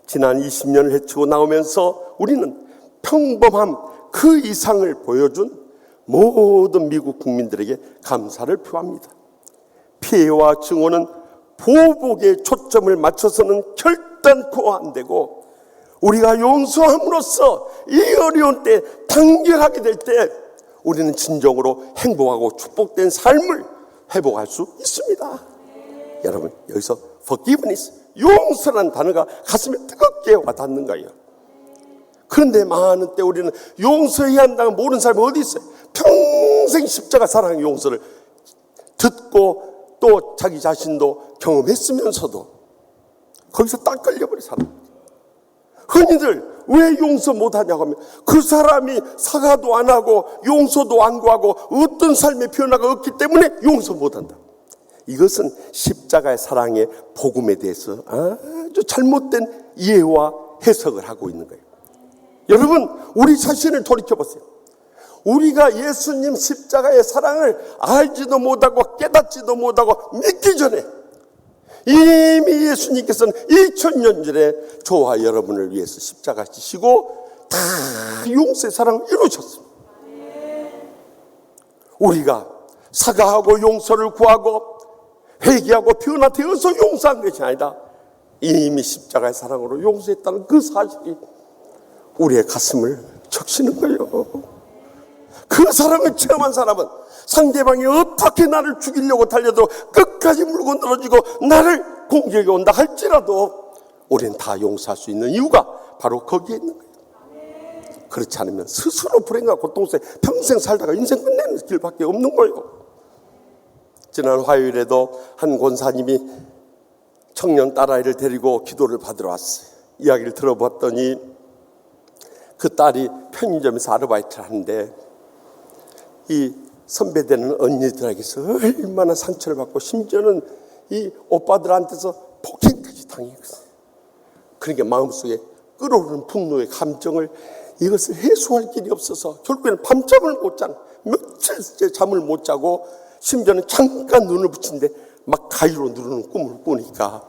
지난 20년을 헤치고 나오면서 우리는 평범함 그 이상을 보여준 모든 미국 국민들에게 감사를 표합니다. 피해와 증오는 보복에 초점을 맞춰서는 결단코 안 되고 우리가 용서함으로써 이 어려운 때 단결하게 될 때 우리는 진정으로 행복하고 축복된 삶을 회복할 수 있습니다. 여러분, 여기서 forgiveness, 용서라는 단어가 가슴에 뜨겁게 와닿는 거예요. 그런데 많은 때 우리는 용서해야 한다고 모르는 사람이 어디 있어요? 평생 십자가 사랑의 용서를 듣고 또 자기 자신도 경험했으면서도 거기서 딱 걸려버린 사람. 흔히들 왜 용서 못하냐고 하면 그 사람이 사과도 안 하고 용서도 안 구하고 어떤 삶의 변화가 없기 때문에 용서 못한다. 이것은 십자가의 사랑의 복음에 대해서 아주 잘못된 이해와 해석을 하고 있는 거예요. 여러분, 우리 자신을 돌이켜보세요. 우리가 예수님 십자가의 사랑을 알지도 못하고 깨닫지도 못하고 믿기 전에 이미 예수님께서는 2000년 전에 저와 여러분을 위해서 십자가 지시고 다 용서의 사랑을 이루셨습니다. 우리가 사과하고 용서를 구하고 회개하고 변화되어서 용서한 것이 아니다. 이미 십자가의 사랑으로 용서했다는 그 사실이 우리의 가슴을 적시는 거예요. 그 사랑을 체험한 사람은 상대방이 어떻게 나를 죽이려고 달려도 끝까지 물고 늘어지고 나를 공격해 온다 할지라도 우리는 다 용서할 수 있는 이유가 바로 거기에 있는 거예요. 그렇지 않으면 스스로 불행과 고통 속에 평생 살다가 인생 끝내는 길밖에 없는 거예요. 지난 화요일에도 한 권사님이 청년 딸아이를 데리고 기도를 받으러 왔어요. 이야기를 들어봤더니 그 딸이 편의점에서 아르바이트를 하는데 이 선배되는 언니들에게서 얼마나 상처를 받고 심지어는 이 오빠들한테서 폭행까지 당했어요. 그러니까 마음속에 끓어오르는 분노의 감정을 이것을 해소할 길이 없어서 결국에는 밤잠을 못 자는 며칠째 잠을 못 자고 심지어는 잠깐 눈을 붙이는데 막 가위로 누르는 꿈을 꾸니까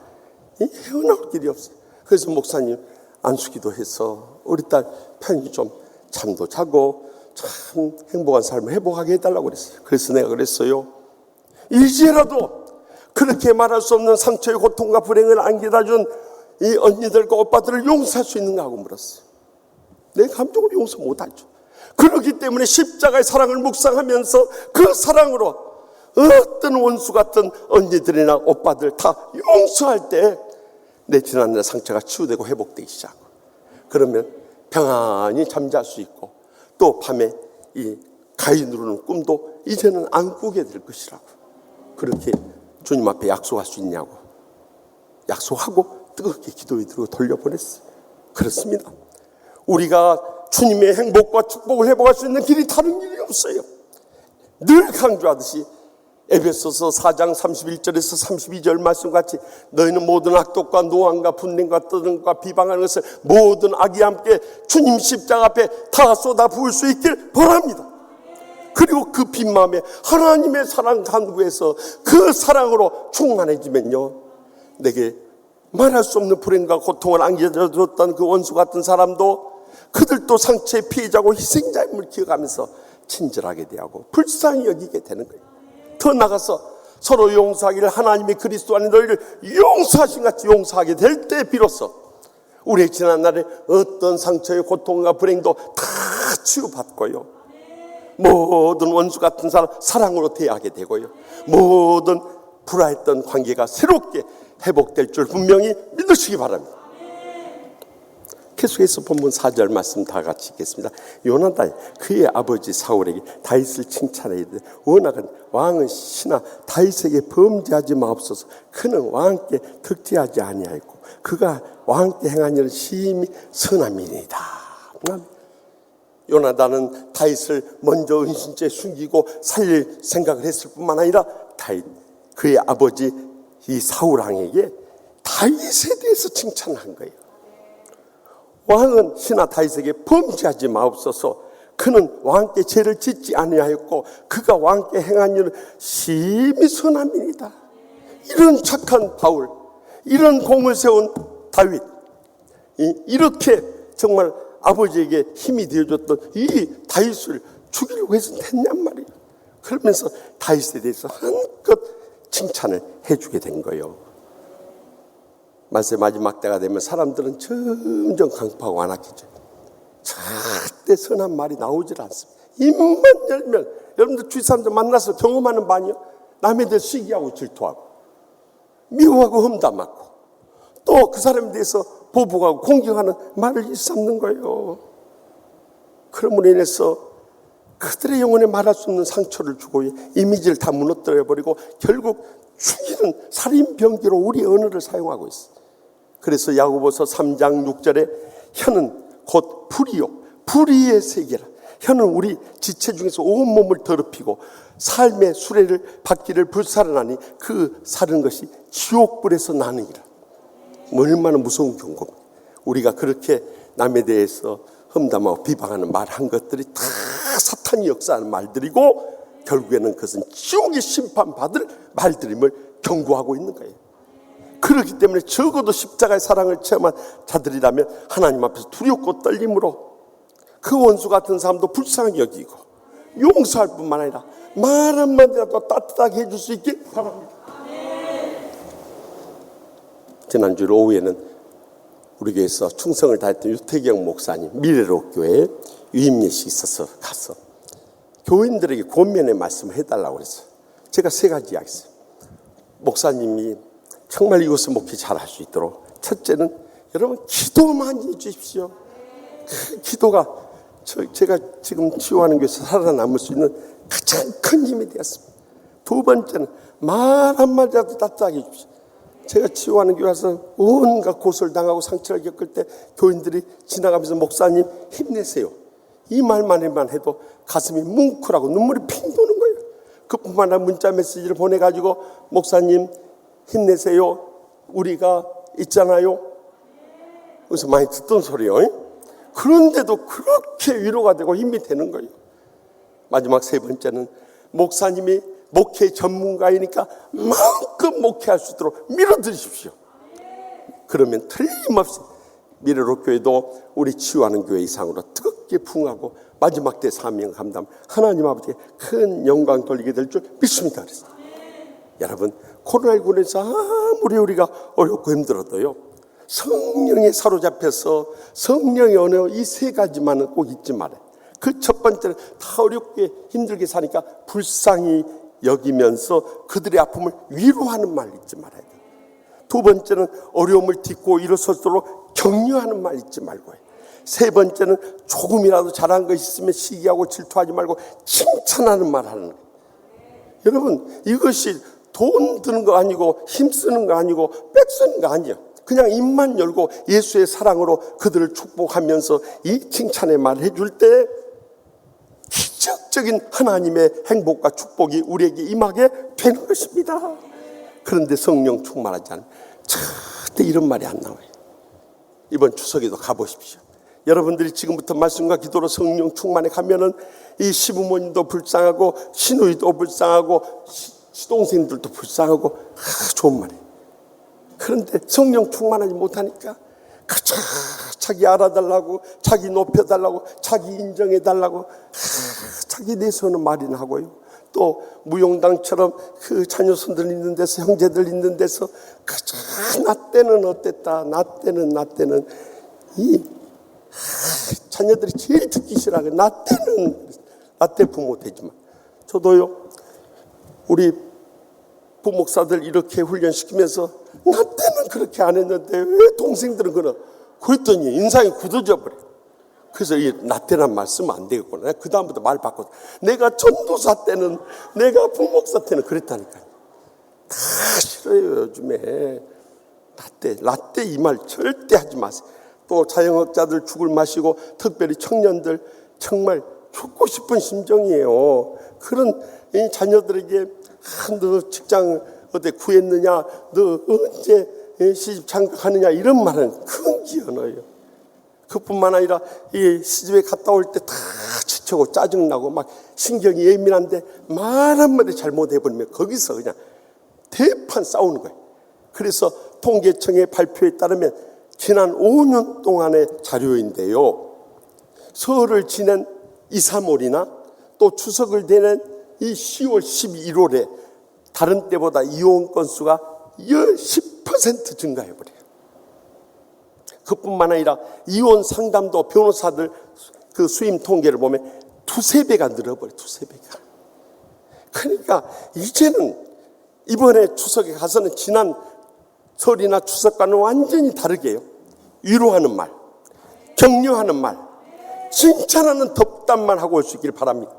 헤어나올 길이 없어요. 그래서 목사님 안수기도 해서 우리 딸 편히 좀 잠도 자고 참 행복한 삶을 회복하게 해달라고 그랬어요. 그래서 내가 그랬어요. 이제라도 그렇게 말할 수 없는 상처의 고통과 불행을 안겨다 준 이 언니들과 오빠들을 용서할 수 있는가 하고 물었어요. 내 감정을 용서 못하죠. 그렇기 때문에 십자가의 사랑을 묵상하면서 그 사랑으로 어떤 원수 같은 언니들이나 오빠들 다 용서할 때 내 지난날 상처가 치유되고 회복되기 시작하고, 그러면 평안히 잠잘 수 있고, 또 밤에 이 가위 누르는 꿈도 이제는 안 꾸게 될 것이라고, 그렇게 주님 앞에 약속할 수 있냐고 약속하고 뜨겁게 기도에 들고 돌려보냈어요. 그렇습니다. 우리가 주님의 행복과 축복을 회복할 수 있는 길이 다른 길이 없어요. 늘 강조하듯이 에베소서 4장 31절에서 32절 말씀같이 너희는 모든 악독과 노함과 분냄과 떠들과 비방하는 것을 모든 악이 함께 주님 십자가 앞에 다 쏟아 부을 수 있길 바랍니다. 그리고 그 빈 마음에 하나님의 사랑 간구에서 그 사랑으로 충만해지면요, 내게 말할 수 없는 불행과 고통을 안겨줬던 그 원수 같은 사람도 그들도 상처의 피해자고 희생자임을 기억하면서 친절하게 대하고 불쌍히 여기게 되는 거예요. 더 나가서 서로 용서하기를 하나님이 그리스도 안에 너희를 용서하신 같이 용서하게 될 때 비로소 우리의 지난날에 어떤 상처의 고통과 불행도 다 치유받고요, 모든 원수 같은 사람 사랑으로 대하게 되고요, 모든 불화했던 관계가 새롭게 회복될 줄 분명히 믿으시기 바랍니다. 계속해서 본문 4절 말씀 다 같이 읽겠습니다. 요나단이 그의 아버지 사울에게 다윗을 칭찬하여 이르되 워낙은 왕은 신하 다윗에게 범죄하지 마옵소서. 그는 왕께 득죄하지 아니하였고 그가 왕께 행한 일은 심히 선함이니이다. 요나단은 다윗을 먼저 은신죄에 숨기고 살릴 생각을 했을 뿐만 아니라 다윗 그의 아버지 이 사울 왕에게 다윗에 대해서 칭찬을 한 거예요. 왕은 신하 다윗에게 범죄하지 마옵소서. 그는 왕께 죄를 짓지 아니하였고 그가 왕께 행한 일은 심히 선함이니이다. 이런 착한 바울, 이런 공을 세운 다윗, 이렇게 정말 아버지에게 힘이 되어줬던 이 다윗을 죽이려고 해서 됐냔 말이에요. 그러면서 다윗에 대해서 한껏 칭찬을 해주게 된 거예요. 말세의 마지막 때가 되면 사람들은 점점 강파하고 완악해져요. 절대 선한 말이 나오질 않습니다. 입만 열면, 여러분들 주위 사람들 만나서 경험하는 바니요, 남에 대해 시기하고 질투하고 미워하고 험담하고 또 그 사람에 대해서 보복하고 공격하는 말을 일삼는 거예요. 그럼으로 인해서 그들의 영혼에 말할 수 없는 상처를 주고 이미지를 다 무너뜨려버리고 결국 죽이는 살인병기로 우리 언어를 사용하고 있어요. 그래서 야고보서 3장 6절에 혀는 곧 불이요 불의의 세계라. 혀는 우리 지체 중에서 온몸을 더럽히고 삶의 수레를 받기를 불사르나니 그 사는 것이 지옥불에서 나느니라. 얼마나 무서운 경고입니다. 우리가 그렇게 남에 대해서 험담하고 비방하는 말 한 것들이 다 사탄이 역사하는 말들이고 결국에는 그것은 지옥의 심판받을 말들임을 경고하고 있는 거예요. 그렇기 때문에 적어도 십자가의 사랑을 체험한 자들이라면 하나님 앞에서 두렵고 떨림으로 그 원수 같은 사람도 불쌍히 여기고 용서할 뿐만 아니라 말 한마디라도 따뜻하게 해줄 수 있길 바랍니다. 지난주 오후에는 우리 교회에서 충성을 다했던 유태경 목사님 미래로 교회에 유임 예식이 있어서 가서 교인들에게 권면의 말씀을 해달라고 그랬어요. 제가 3가지 이야기했어요. 목사님이 정말 이곳을 목회 잘할 수 있도록 첫째는 여러분 기도 많이 해주십시오. 그 기도가 제가 지금 치유하는 교회에서 살아남을 수 있는 가장 큰 힘이 되었습니다. 2번째는 말 한마디라도 따뜻하게 해주십시오. 제가 치유하는 교회 와서 온갖 고소를 상처를 겪을 때 교인들이 지나가면서 목사님 힘내세요, 이 말만 해도 가슴이 뭉클하고 눈물이 핑 도는 거예요. 그뿐만 아니라 문자 메시지를 보내가지고 목사님 힘내세요, 우리가 있잖아요. 그래서 많이 듣던 소리요. 그런데도 그렇게 위로가 되고 힘이 되는 거예요. 마지막 3번째는 목사님이 목회 전문가이니까 마음껏 목회할 수 있도록 밀어드리십시오. 그러면 틀림없이 미래로 교회도 우리 치유하는 교회 이상으로 뜨겁게 풍하고 마지막 때 사명 감당 하나님 아버지의 큰 영광 돌리게 될 줄 믿습니다. 그랬어요. 여러분 코로나19에서 아무리 우리가 어렵고 힘들어도요 성령에 사로잡혀서 성령의 언어 이 세 가지만은 꼭 잊지 말아요. 그 첫 번째는 다 어렵게 힘들게 사니까 불쌍히 여기면서 그들의 아픔을 위로하는 말 잊지 말아야 돼요. 두 번째는 어려움을 딛고 일어설수록 격려하는 말 잊지 말고 해요. 세 번째는 조금이라도 잘한 거 있으면 시기하고 질투하지 말고 칭찬하는 말 하는 거예요. 여러분, 이것이 돈 드는 거 아니고 힘쓰는 거 아니고 빽쓰는 거 아니에요. 그냥 입만 열고 예수의 사랑으로 그들을 축복하면서 이 칭찬의 말을 해줄 때 기적적인 하나님의 행복과 축복이 우리에게 임하게 되는 것입니다. 그런데 성령 충만하지 않으면 절대 이런 말이 안 나와요. 이번 추석에도 가보십시오. 여러분들이 지금부터 말씀과 기도로 성령 충만에 가면은 이 시부모님도 불쌍하고 시누이도 불쌍하고 시동생들도 불쌍하고 좋은 말이에요. 그런데 성령 충만하지 못하니까 그저 자기 알아달라고, 자기 높여달라고, 자기 인정해달라고 자기 내세우는 말이나 하고요. 또 무용당처럼 그 자녀손들 있는 데서, 형제들 있는 데서 그저 나 때는 어땠다, 나 때는 이 자녀들이 제일 듣기 싫어하고 나 때 부모 되지만 저도요, 우리 부목사들 이렇게 훈련시키면서 나 때는 그렇게 안 했는데 왜 동생들은 그랬더니 인상이 굳어져 버려. 그래서 이 나 때란 말 쓰면 안 되겠구나. 그 다음부터 말 바꿔서 내가 전도사 때는, 내가 부목사 때는 그랬다니까요. 다 싫어요 요즘에. 라떼 이 말 절대 하지 마세요. 또 자영업자들 죽을 마시고 특별히 청년들 정말 죽고 싶은 심정이에요. 그런 이 자녀들에게 너 직장 어디 구했느냐, 너 언제 시집 장가가느냐 이런 말은 큰 언어예요. 그뿐만 아니라 이 시집에 갔다 올 때 다 지치고 짜증나고 막 신경이 예민한데 말 한마디 잘못해버리면 거기서 그냥 대판 싸우는 거예요. 그래서 통계청의 발표에 따르면 지난 5년 동안의 자료인데요, 설을 지낸 2, 3월이나 또 추석을 지낸 이 10월, 11월에 다른 때보다 이혼 건수가 10% 증가해버려요. 그뿐만 아니라 이혼 상담도 변호사들 그 수임 통계를 보면 2~3배가 늘어버려요. 2~3배가. 그러니까 이제는 이번에 추석에 가서는 지난 설이나 추석과는 완전히 다르게 해요. 위로하는 말, 격려하는 말, 칭찬하는 덕담 말 하고 올 수 있길 바랍니다.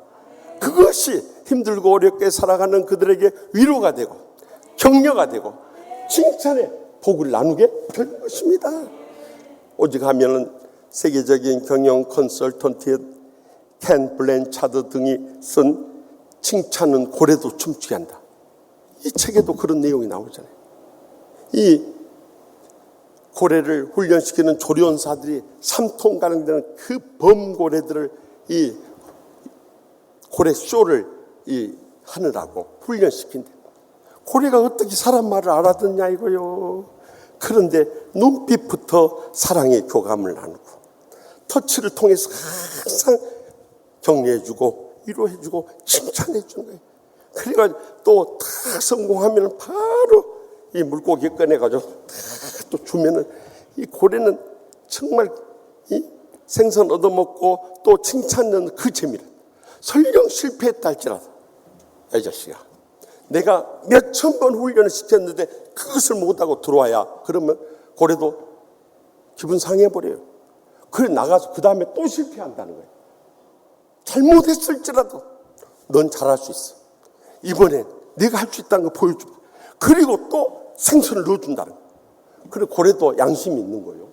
그것이 힘들고 어렵게 살아가는 그들에게 위로가 되고 격려가 되고 칭찬의 복을 나누게 될 것입니다. 오직 하면은 세계적인 경영 컨설턴트 켄 블랜차드 등이 쓴 칭찬은 고래도 춤추게 한다, 이 책에도 그런 내용이 나오잖아요. 이 고래를 훈련시키는 조련사들이 3톤 가량 되는 그 범고래들을 이 고래 쇼를 하느라고 훈련시킨대. 고래가 어떻게 사람 말을 알아듣냐 이거요. 그런데 눈빛부터 사랑의 교감을 나누고 터치를 통해서 항상 격려해주고 위로해주고 칭찬해주는 거예요. 그러니까 또 다 성공하면 바로 이 물고기 꺼내가지고 또 주면은 이 고래는 정말 이 생선 얻어먹고 또 칭찬하는 그 재미를, 설령 실패했다 할지라도 이 자식아, 내가 몇천 번 훈련을 시켰는데 그것을 못하고 들어와야, 그러면 고래도 기분 상해버려요. 그래 나가서 그 다음에 또 실패한다는 거예요. 잘못했을지라도 넌 잘할 수 있어. 이번엔 내가 할 수 있다는 거 보여주고, 그리고 또 생선을 넣어준다는 거예요. 그래 고래도 양심이 있는 거예요.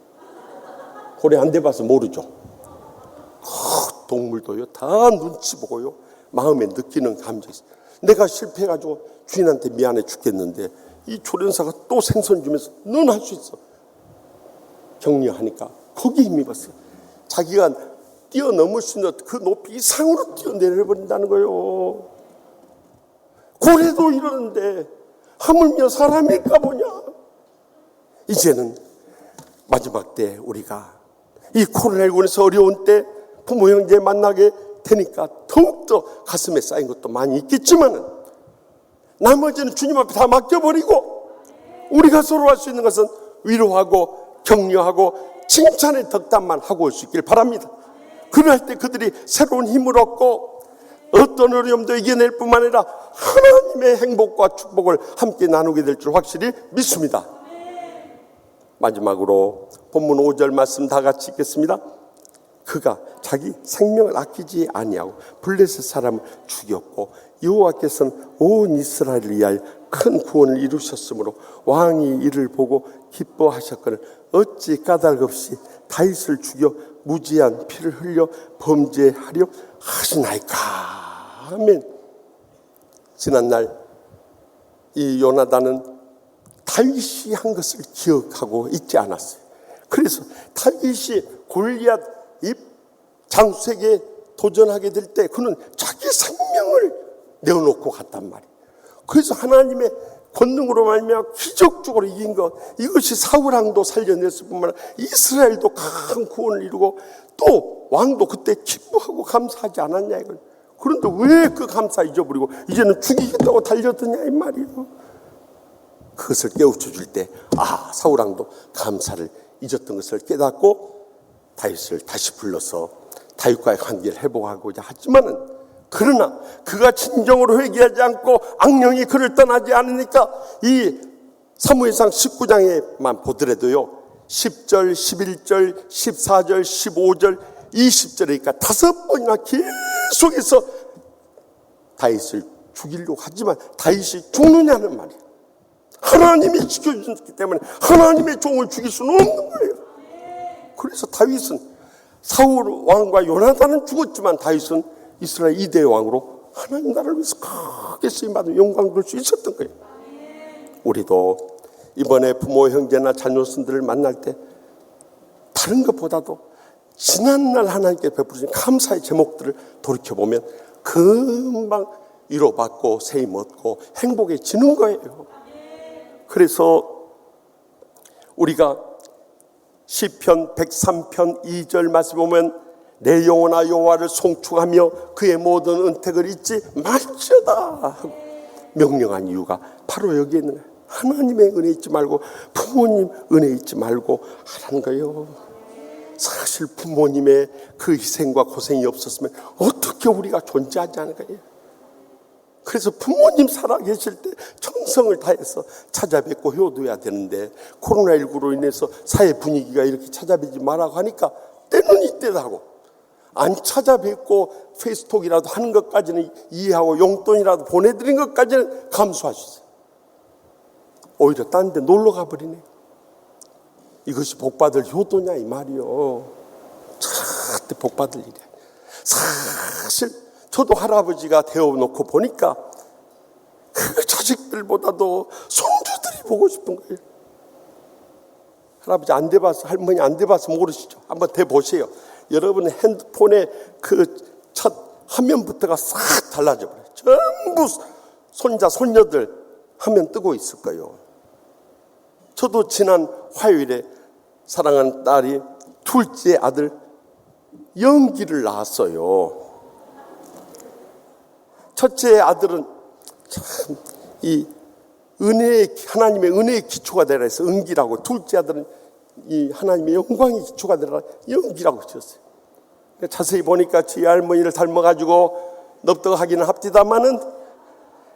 고래 안 돼봐서 모르죠. 동물도요 다 눈치 보고요 마음에 느끼는 감정이 있어요. 내가 실패해가지고 주인한테 미안해 죽겠는데 이 조련사가 또 생선 주면서 넌 할 수 있어 격려하니까 거기에 힘입었어요. 자기가 뛰어넘을 수 있는 그 높이 이상으로 뛰어내려버린다는 거예요. 고래도 이러는데 하물며 사람일까 보냐. 이제는 마지막 때 우리가 이 코로나19에서 어려운 때 부모 형제 만나게 되니까 더욱더 가슴에 쌓인 것도 많이 있겠지만 나머지는 주님 앞에 다 맡겨버리고 우리가 서로 할 수 있는 것은 위로하고 격려하고 칭찬의 덕담만 하고 올 수 있길 바랍니다. 그럴 때 그들이 새로운 힘을 얻고 어떤 어려움도 이겨낼 뿐만 아니라 하나님의 행복과 축복을 함께 나누게 될 줄 확실히 믿습니다. 마지막으로 본문 5절 말씀 다 같이 읽겠습니다. 그가 자기 생명을 아끼지 아니하고 블레셋 사람을 죽였고 여호와께서는 온 이스라엘을 위하여 큰 구원을 이루셨으므로 왕이 이를 보고 기뻐하셨거늘 어찌 까닭 없이 다윗을 죽여 무지한 피를 흘려 범죄하려 하시나이까. 아멘. 지난날 이 요나단은 다윗이 한 것을 기억하고 있지 않았어요. 그래서 다윗이 골리앗 이 장수에게 도전하게 될 때 그는 자기 생명을 내어놓고 갔단 말이에요. 그래서 하나님의 권능으로 말미암아 기적적으로 이긴 것, 이것이 사울왕도 살려냈을 뿐만 아니라 이스라엘도 큰 구원을 이루고 또 왕도 그때 기뻐하고 감사하지 않았냐 이걸. 그런데 왜 그 감사 잊어버리고 이제는 죽이겠다고 달려드냐 이 말이에요. 그것을 깨우쳐 줄 때 사울왕도 감사를 잊었던 것을 깨닫고 다윗을 다시 불러서 다윗과의 관계를 회복하고자 하지만은, 그러나 그가 진정으로 회개하지 않고 악령이 그를 떠나지 않으니까 이 사무엘상 19장에만 보더라도요 10절, 11절, 14절, 15절, 20절이니까 5번이나 계속해서 다윗을 죽이려고 하지만 다윗이 죽느냐는 말이에요. 하나님이 지켜주셨기 때문에 하나님의 종을 죽일 수는 없는 거예요. 그래서 다윗은 사울 왕과 요나단은 죽었지만 다윗은 이스라엘 2대 왕으로 하나님 나라를 위해서 크게 쓰임받은 영광을 볼 수 있었던 거예요. 우리도 이번에 부모, 형제나 자녀손들을 만날 때 다른 것보다도 지난날 하나님께 베풀으신 감사의 제목들을 돌이켜보면 금방 위로받고 세임 얻고 행복해지는 거예요. 그래서 우리가 시편 103편 2절 말씀 보면 내 영혼아 여호와를 송축하며 그의 모든 은택을 잊지 말지어다 하고 명령한 이유가 바로 여기에 있는 거예요. 하나님의 은혜 잊지 말고 부모님 은혜 잊지 말고 하라는 거예요. 사실 부모님의 그 희생과 고생이 없었으면 어떻게 우리가 존재하지 않을 거예요. 그래서 부모님 살아계실 때 정성을 다해서 찾아뵙고 효도해야 되는데 코로나19로 인해서 사회 분위기가 이렇게 찾아뵙지 말라고 하니까 때는 이때다 하고 안 찾아뵙고 페이스톡이라도 하는 것까지는 이해하고 용돈이라도 보내드린 것까지는 감수할 수 있어요. 오히려 딴 데 놀러 가버리네. 이것이 복받을 효도냐 이 말이요. 절대 복받을 일이야. 사실 저도 할아버지가 되어놓고 보니까 그 자식들보다도 손주들이 보고 싶은 거예요. 할아버지 안 돼봐서, 할머니 안 돼봐서 모르시죠? 한번 돼보세요. 여러분 핸드폰에 그 첫 화면부터가 싹 달라져 버려요. 전부 손자, 손녀들 화면 뜨고 있을 거예요. 저도 지난 화요일에 사랑하는 딸이 둘째 아들 연기를 낳았어요. 첫째 아들은 참 이 하나님의 은혜의 기초가 되라 해서 은기라고, 둘째 아들은 이 하나님의 영광의 기초가 되라 연기라고 지었어요. 자세히 보니까 제 할머니를 닮아가지고 넙떡하기는 합디다마는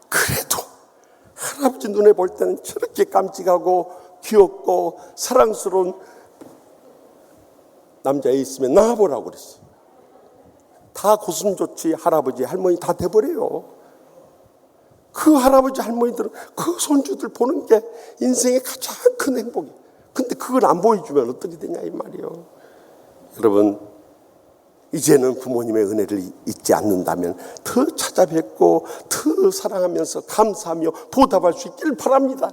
그래도 할아버지 눈에 볼 때는 저렇게 깜찍하고 귀엽고 사랑스러운 남자애 있으면 낳아보라고 그랬어요. 다 고슴 좋지 할아버지 할머니 다 돼버려요. 그 할아버지 할머니들은 그 손주들 보는 게 인생의 가장 큰 행복이에요. 근데 그걸 안 보여주면 어떻게 되냐 이 말이에요. 여러분 이제는 부모님의 은혜를 잊지 않는다면 더 찾아뵙고 더 사랑하면서 감사하며 보답할 수 있기를 바랍니다.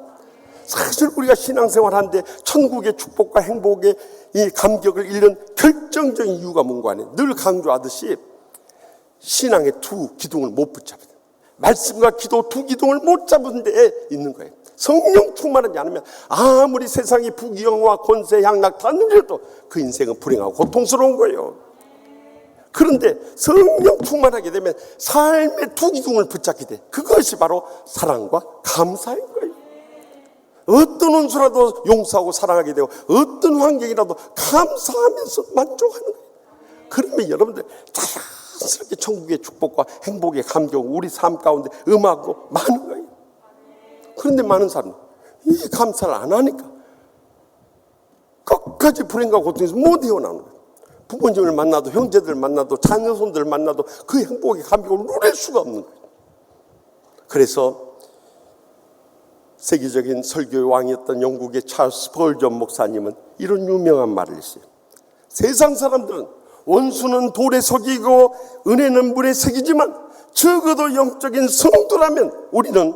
사실 우리가 신앙생활하는데 천국의 축복과 행복의 이 감격을 잃는 결정적인 이유가 뭔가 하면 늘 강조하듯이 신앙의 두 기둥을 못 붙잡아요. 말씀과 기도 두 기둥을 못 잡은 데에 있는 거예요. 성령 충만하지 않으면 아무리 세상의 부귀영화 권세 향락 다 누려도 그 인생은 불행하고 고통스러운 거예요. 그런데 성령 충만하게 되면 삶의 두 기둥을 붙잡게 돼. 그것이 바로 사랑과 감사인 거예요. 어떤 원수라도 용서하고 사랑하게 되고 어떤 환경이라도 감사하면서 만족하는 거예요. 그러면 여러분들 자연스럽게 천국의 축복과 행복의 감격 우리 삶 가운데 음악으로 많은 거예요. 그런데 많은 사람은 이 감사를 안 하니까 끝까지 불행과 고통에서 못 헤어나오는 거예요. 부모님을 만나도 형제들 만나도 자녀손들 만나도 그 행복의 감격을 누릴 수가 없는 거예요. 그래서 세계적인 설교의 왕이었던 영국의 찰스 스펄전 목사님은 이런 유명한 말을 했어요. 세상 사람들은 원수는 돌에 속이고 은혜는 물에 새기지만 적어도 영적인 성도라면 우리는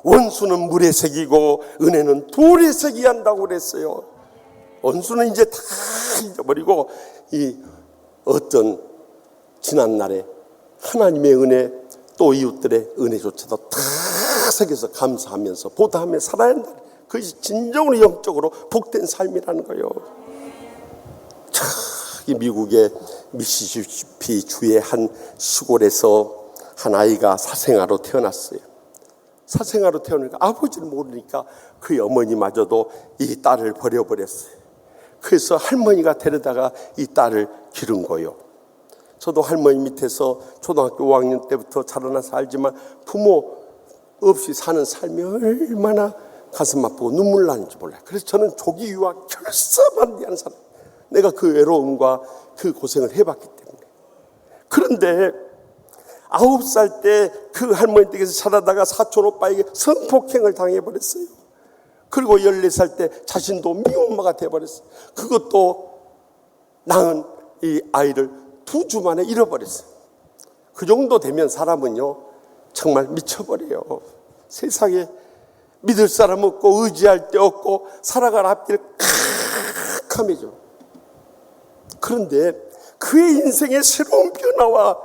원수는 물에 새기고 은혜는 돌에 새기야 한다고 그랬어요. 원수는 이제 다 잊어버리고 이 어떤 지난날에 하나님의 은혜 또 이웃들의 은혜조차도 다 새겨서 감사하면서 보답하며 살아야 한다. 그것이 진정으로 영적으로 복된 삶이라는 거예요. 이 미국의 미시시피 주의 한 시골에서 한 아이가 사생아로 태어났어요. 사생아로 태어나니까 아버지를 모르니까 그 어머니마저도 이 딸을 버려버렸어요. 그래서 할머니가 데려다가 이 딸을 기른 거예요. 저도 할머니 밑에서 초등학교 5학년 때부터 자라나서 알지만 부모 없이 사는 삶이 얼마나 가슴 아프고 눈물 나는지 몰라요. 그래서 저는 조기 유학 결사반대하는 사람. 내가 그 외로움과 그 고생을 해봤기 때문에. 그런데 9살 때 그 할머니 댁에서 자라다가 사촌 오빠에게 성폭행을 당해버렸어요. 그리고 14살 때 자신도 미혼모가 돼버렸어요. 그것도 낳은 이 아이를 2주 만에 잃어버렸어요. 그 정도 되면 사람은요 정말 미쳐버려요. 세상에 믿을 사람 없고 의지할 데 없고 살아갈 앞길 캄캄해져. 그런데 그의 인생에 새로운 변화와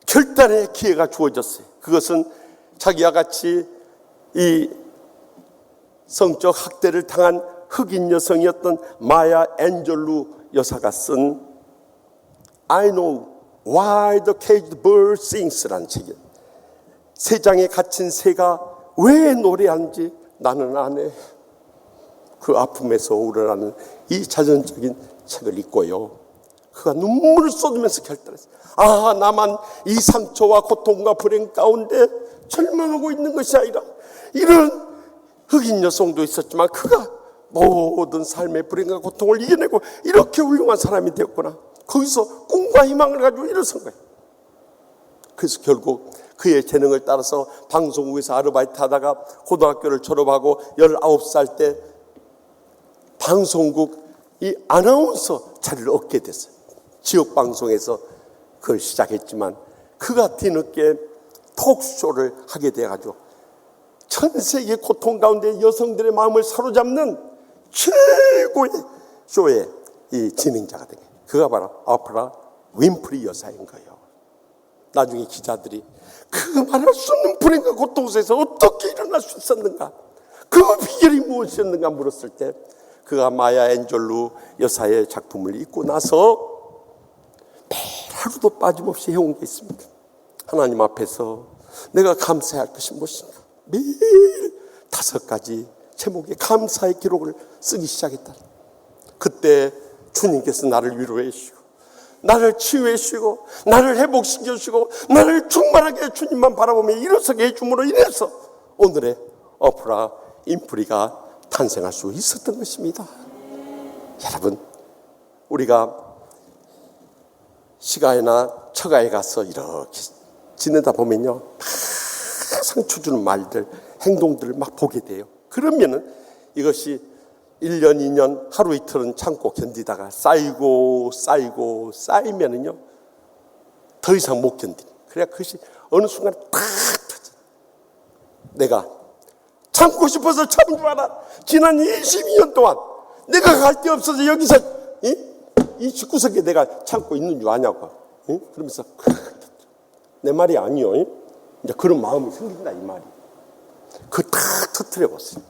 결단의 기회가 주어졌어요. 그것은 자기와 같이 이 성적 학대를 당한 흑인 여성이었던 마야 앤젤루 여사가 쓴 I know why the caged bird sings라는 책이에요. 새장에 갇힌 새가 왜 노래하는지 나는 안 해. 그 아픔에서 우러나는 이 자전적인 책을 읽고요. 그가 눈물을 쏟으면서 결단했어요. 아, 나만 이 상처와 고통과 불행 가운데 절망하고 있는 것이 아니라 이런 흑인 여성도 있었지만 그가 모든 삶의 불행과 고통을 이겨내고 이렇게 훌륭한 사람이 되었구나. 거기서 꿈과 희망을 가지고 일어선 거예요. 그래서 결국 그의 재능을 따라서 방송국에서 아르바이트 하다가 고등학교를 졸업하고 19살 때 방송국 이 아나운서 자리를 얻게 됐어요. 지역 방송에서 그걸 시작했지만 그가 뒤늦게 톡쇼를 하게 돼가지고 전 세계 고통 가운데 여성들의 마음을 사로잡는 최고의 쇼의 이 진행자가 된 거예요. 그가 바로 오프라 윈프리 여사인 거예요. 나중에 기자들이 그 말할 수 없는 불행과 고통 속에서 어떻게 일어날 수 있었는가, 그 비결이 무엇이었는가 물었을 때 그가 마야 앤젤루 여사의 작품을 읽고 나서 매일 하루도 빠짐없이 해온 게 있습니다. 하나님 앞에서 내가 감사해야 할 것이 무엇인가, 매일 5가지 제목의 감사의 기록을 쓰기 시작했다. 그때 주님께서 나를 위로해 주시고 나를 치유해 주시고 나를 회복시켜 주시고 나를 충만하게 주님만 바라보며 일어서게 해줌으로 인해서 오늘의 오프라 윈프리가 탄생할 수 있었던 것입니다. 여러분, 우리가 시가에나 처가에 가서 이렇게 지내다 보면요 막 상처 주는 말들, 행동들을 막 보게 돼요. 그러면은 이것이 1년, 2년, 하루 이틀은 참고 견디다가 쌓이고 쌓이면은요 더 이상 못 견디는. 그래야 그것이 어느 순간 탁 터져. 내가 참고 싶어서 참은 줄 알아. 지난 22년 동안 내가 갈 데 없어서 여기서 이 집구석에 내가 참고 있는 줄 아냐고. 그러면서 내 말이 아니요. 이제 그런 마음이 생긴다 이 말이. 그걸 탁 터뜨려 봤어요.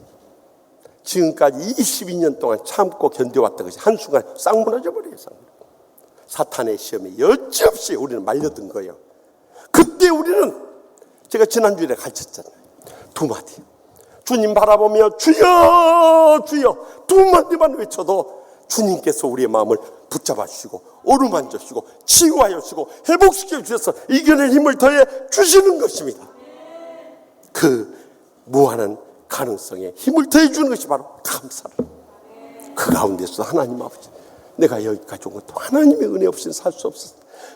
지금까지 22년 동안 참고 견뎌왔던 것이 한순간 싹 무너져 버려요. 사탄의 시험에 여지없이 우리는 말려든 거예요. 그때 우리는 제가 지난주에 가르쳤잖아요. 2마디. 주님 바라보며 주여 주여 두 마디만 외쳐도 주님께서 우리의 마음을 붙잡아 주시고 어루만져 주시고 치유하여 주시고 회복시켜 주셔서 이겨낼 힘을 더해 주시는 것입니다. 그 무한한 가능성에 힘을 더해 주는 것이 바로 감사라. 그 가운데서 하나님 아버지, 내가 여기까지 온 것도 하나님의 은혜 없이는 살 수 없었어.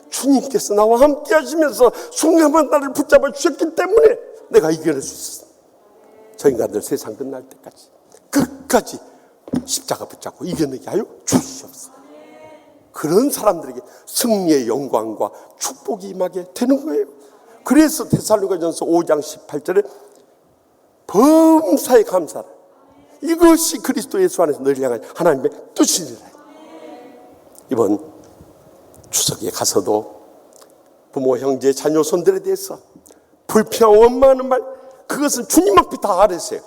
주님께서 나와 함께 하시면서 순간만 나를 붙잡아 주셨기 때문에 내가 이겨낼 수 있었어. 저 인간들 세상 끝날 때까지 끝까지 십자가 붙잡고 이겨내게 하여 주시옵소서. 그런 사람들에게 승리의 영광과 축복이 임하게 되는 거예요. 그래서 데살로니가전서 5장 18절에 범사에 감사라. 이것이 그리스도 예수 안에서 너를 향한 하나님의 뜻이니라. 이번 추석에 가서도 부모, 형제, 자녀, 손들에 대해서 불평, 원망하는 말, 그것은 주님 앞에 다 아뢰세요.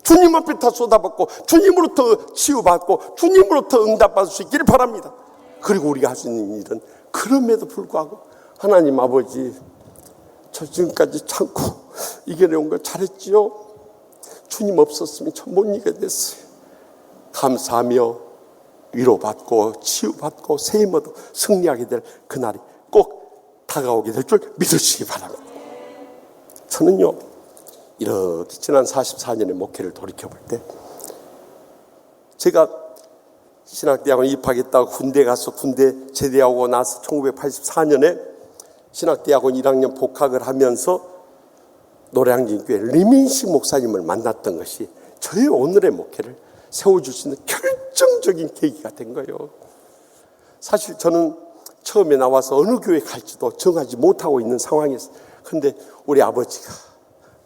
주님 앞에 다 쏟아붓고 주님으로부터 치유받고 주님으로부터 응답받을 수 있기를 바랍니다. 그리고 우리가 할 수 있는 일은 그럼에도 불구하고 하나님 아버지, 저 지금까지 참고 이겨내온 걸 잘했지요. 주님 없었으면 전 못 이겨냈어요. 감사하며 위로받고 치유받고 세임 얻어 승리하게 될 그날이 꼭 다가오게 될 줄 믿으시기 바랍니다. 저는요, 이렇게 지난 44년의 목회를 돌이켜볼 때 제가 신학대학원 입학했다고 군대 가서 군대 제대하고 나서 1984년에 신학대학원 1학년 복학을 하면서 노량진교회 리민식 목사님을 만났던 것이 저희 오늘의 목회를 세워줄 수 있는 결정적인 계기가 된 거예요. 사실 저는 처음에 나와서 어느 교회 갈지도 정하지 못하고 있는 상황이었어요. 그런데 우리 아버지가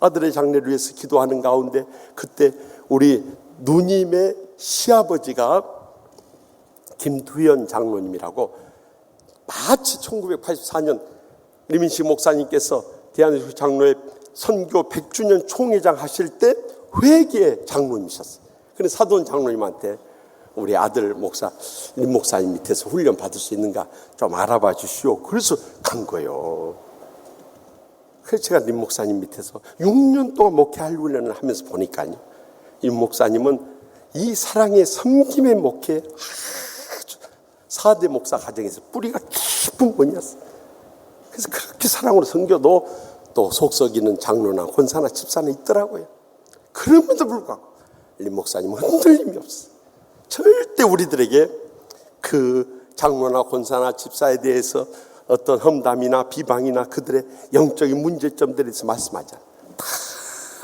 아들의 장래를 위해서 기도하는 가운데 그때 우리 누님의 시아버지가 김두현 장로님이라고 마치 1984년 리민식 목사님께서 대한민국 장로회 선교 100주년 총회장 하실 때 회계 장로님이셨어요. 근데 사돈 장로님한테 우리 아들 목사, 림 목사님 밑에서 훈련 받을 수 있는가 좀 알아봐 주시오. 그래서 간 거예요. 그래서 제가 림 목사님 밑에서 6년 동안 목회할 훈련을 하면서 보니까요, 림 목사님은 이 사랑의 섬김의 목회 아주 4대 목사 가정에서 뿌리가 깊은 분이었어요. 그래서 그렇게 사랑으로 섬겨도 또 속썩이는 장로나 권사나 집사는 있더라고요. 그럼에도 불구하고 림 목사님은 흔들림이 없어요. 절대 우리들에게 그 장로나 권사나 집사에 대해서 어떤 험담이나 비방이나 그들의 영적인 문제점들에 대해서 말씀하지 않아요. 다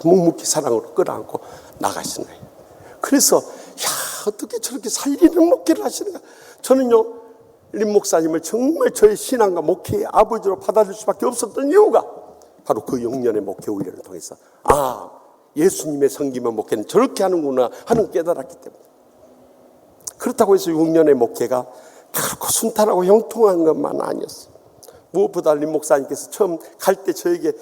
묵묵히 사랑으로 끌어안고 나가시는 거예요. 그래서 어떻게 저렇게 살리는 목회를 하시는가. 저는요, 림 목사님을 정말 저의 신앙과 목회의 아버지로 받아들일 수밖에 없었던 이유가 바로 그 6년의 목회 훈련을 통해서 예수님의 섬김의 목회는 저렇게 하는구나 하는 깨달았기 때문에. 그렇다고 해서 6년의 목회가 결코 순탄하고 형통한 것만 아니었어요. 무엇보다 림 목사님께서 처음 갈 때 저에게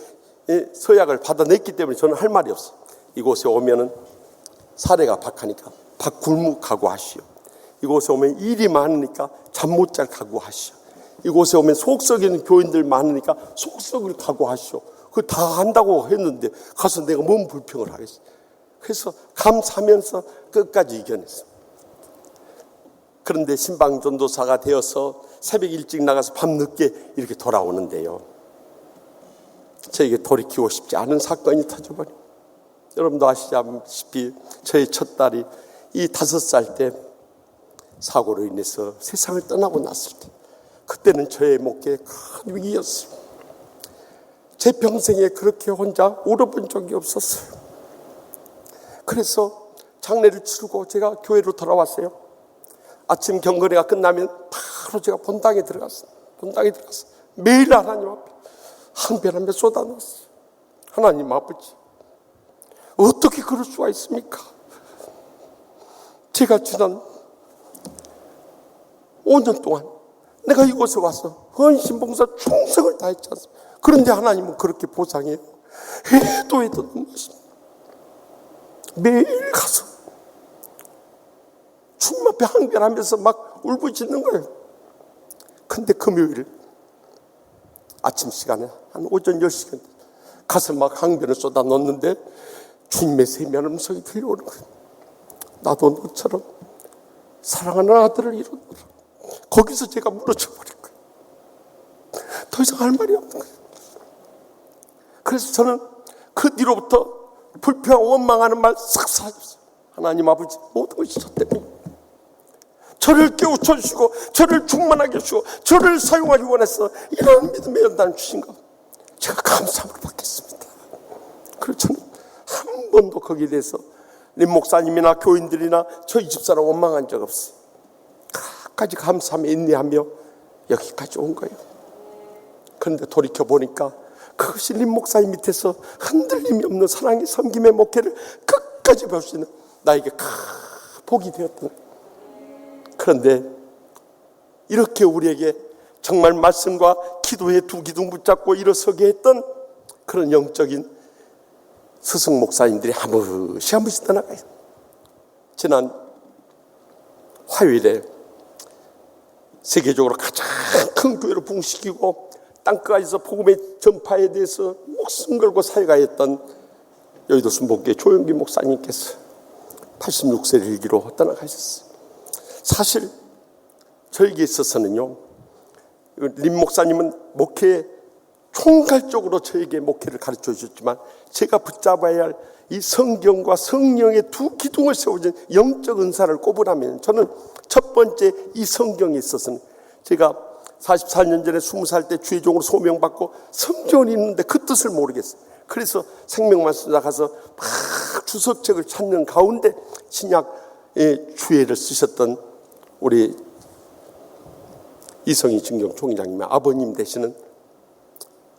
서약을 받아냈기 때문에 저는 할 말이 없어요. 이곳에 오면은 사례가 박하니까 밥 굶고 각오하시오. 이곳에 오면 일이 많으니까 잠 못 잘 각오하시오. 이곳에 오면 속썩이는 교인들 많으니까 속썩을 각오하시오. 그거 다 한다고 했는데 가서 내가 뭔 불평을 하겠어. 그래서 감사하면서 끝까지 이겨냈어. 그런데 신방전도사가 되어서 새벽 일찍 나가서 밤늦게 이렇게 돌아오는데요, 저에게 돌이키고 싶지 않은 사건이 터져버려. 여러분도 아시다시피 저의 첫 딸이 이 5살 때 사고로 인해서 세상을 떠나고 났을 때, 그때는 저의 목회에 큰 위기였어요. 제 평생에 그렇게 혼자 울어본 적이 없었어요. 그래서 장례를 치르고 제가 교회로 돌아왔어요. 아침 경건회가 끝나면 바로 제가 본당에 들어갔어요. 매일 하나님 앞에 항변하며 쏟아놨어요. 하나님 아버지, 어떻게 그럴 수가 있습니까? 제가 지난 5년 동안 내가 이곳에 와서 헌신봉사 충성을 다했지 않습니까? 그런데 하나님은 그렇게 보상해요. 해도 너무 하십니다. 매일 가서 주님 앞에 항변하면서 막 울부짖는 거예요. 근데 금요일 아침 시간에 한 오전 10시간 가서 막 항변을 쏟아 놓는데 주님의 세미한 음성이 들려오는 거예요. 나도 너처럼 사랑하는 아들을 이루노라. 거기서 제가 무너져 버린 거예요. 더 이상 할 말이 없는 거예요. 그래서 저는 그 뒤로부터 불평하고 원망하는 말 싹 사라졌어요. 하나님 아버지, 모든 것이 저 때문에 저를 깨우쳐 주시고 저를 충만하게 해주시고 저를 사용하기 원해서 이런 믿음의 연단을 주신 것, 제가 감사함을 받겠습니다. 그래서 저는 한 번도 거기에 대해서 림 목사님이나 교인들이나 저희 집사람 원망한 적 없어요. 끝까지 감사함에 인내하며 여기까지 온 거예요. 그런데 돌이켜보니까 그것이 림 목사님 밑에서 흔들림이 없는 사랑의 섬김의 목회를 끝까지 배울 수 있는 나에게 큰 복이 되었던 거예요. 그런데 이렇게 우리에게 정말 말씀과 기도의 두 기둥 붙잡고 일어서게 했던 그런 영적인 스승 목사님들이 한 번씩 떠나가요. 지난 화요일에 세계적으로 가장 큰 교회를 부흥시키고 땅끝까지서 복음의 전파에 대해서 목숨 걸고 사역하였던 여의도 순복교회 조영기 목사님께서 86세를 일기로 떠나가셨어요. 사실 저에게 있어서는요, 림 목사님은 목회에 총괄적으로 저에게 목회를 가르쳐 주셨지만 제가 붙잡아야 할 이 성경과 성령의 두 기둥을 세워진 영적 은사를 꼽으라면 저는 첫 번째 이 성경에 있어서는 제가 44년 전에 20살 때 주의종으로 소명받고 성경을 읽는데 그 뜻을 모르겠어요. 그래서 생명만수자 가서 막 주석책을 찾는 가운데 신약의 주예를 쓰셨던 우리 이성희 진경 총장님의 아버님 되시는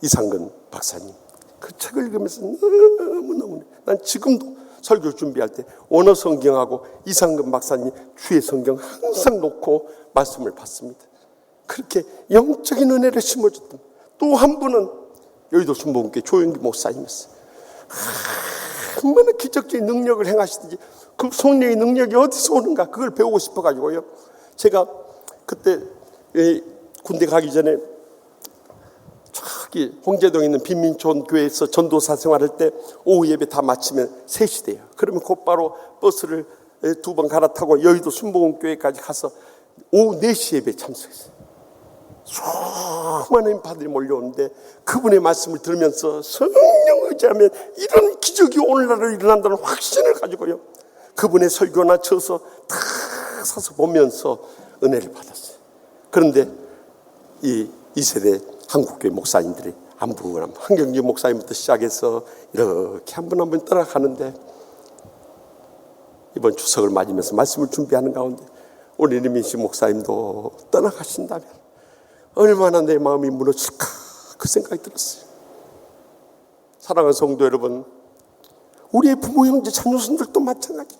이상근 박사님, 그 책을 읽으면서 너무너무, 난 지금도 설교 준비할 때 원어 성경하고 이상근 박사님 주의 성경 항상 놓고 말씀을 받습니다. 그렇게 영적인 은혜를 심어줬던 또 한 분은 여의도 순복음교회 조영기 목사님이었어요. 얼마나 기적적인 능력을 행하시든지 그 성령의 능력이 어디서 오는가 그걸 배우고 싶어가지고요. 제가 그때 군대 가기 전에 저기 홍제동에 있는 빈민촌 교회에서 전도사 생활할 때 오후 예배 다 마치면 3시 돼요. 그러면 곧바로 버스를 2번 갈아타고 여의도 순복음교회까지 가서 오후 4시 예배에 참석했어요. 수많은 인파들이 몰려오는데 그분의 말씀을 들으면서 성령 의지하면 이런 기적이 오늘날에 일어난다는 확신을 가지고요, 그분의 설교나 쳐서 다 사서 보면서 은혜를 받았어요. 그런데 이 세대 한국교회 목사님들이 한분 한경지 목사님부터 시작해서 이렇게 한 분 한 분 떠나가는데, 이번 추석을 맞으면서 말씀을 준비하는 가운데 우리 리민식 목사님도 떠나가신다면 얼마나 내 마음이 무너질까 그 생각이 들었어요. 사랑하는 성도 여러분, 우리의 부모 형제 자녀손들도 마찬가지.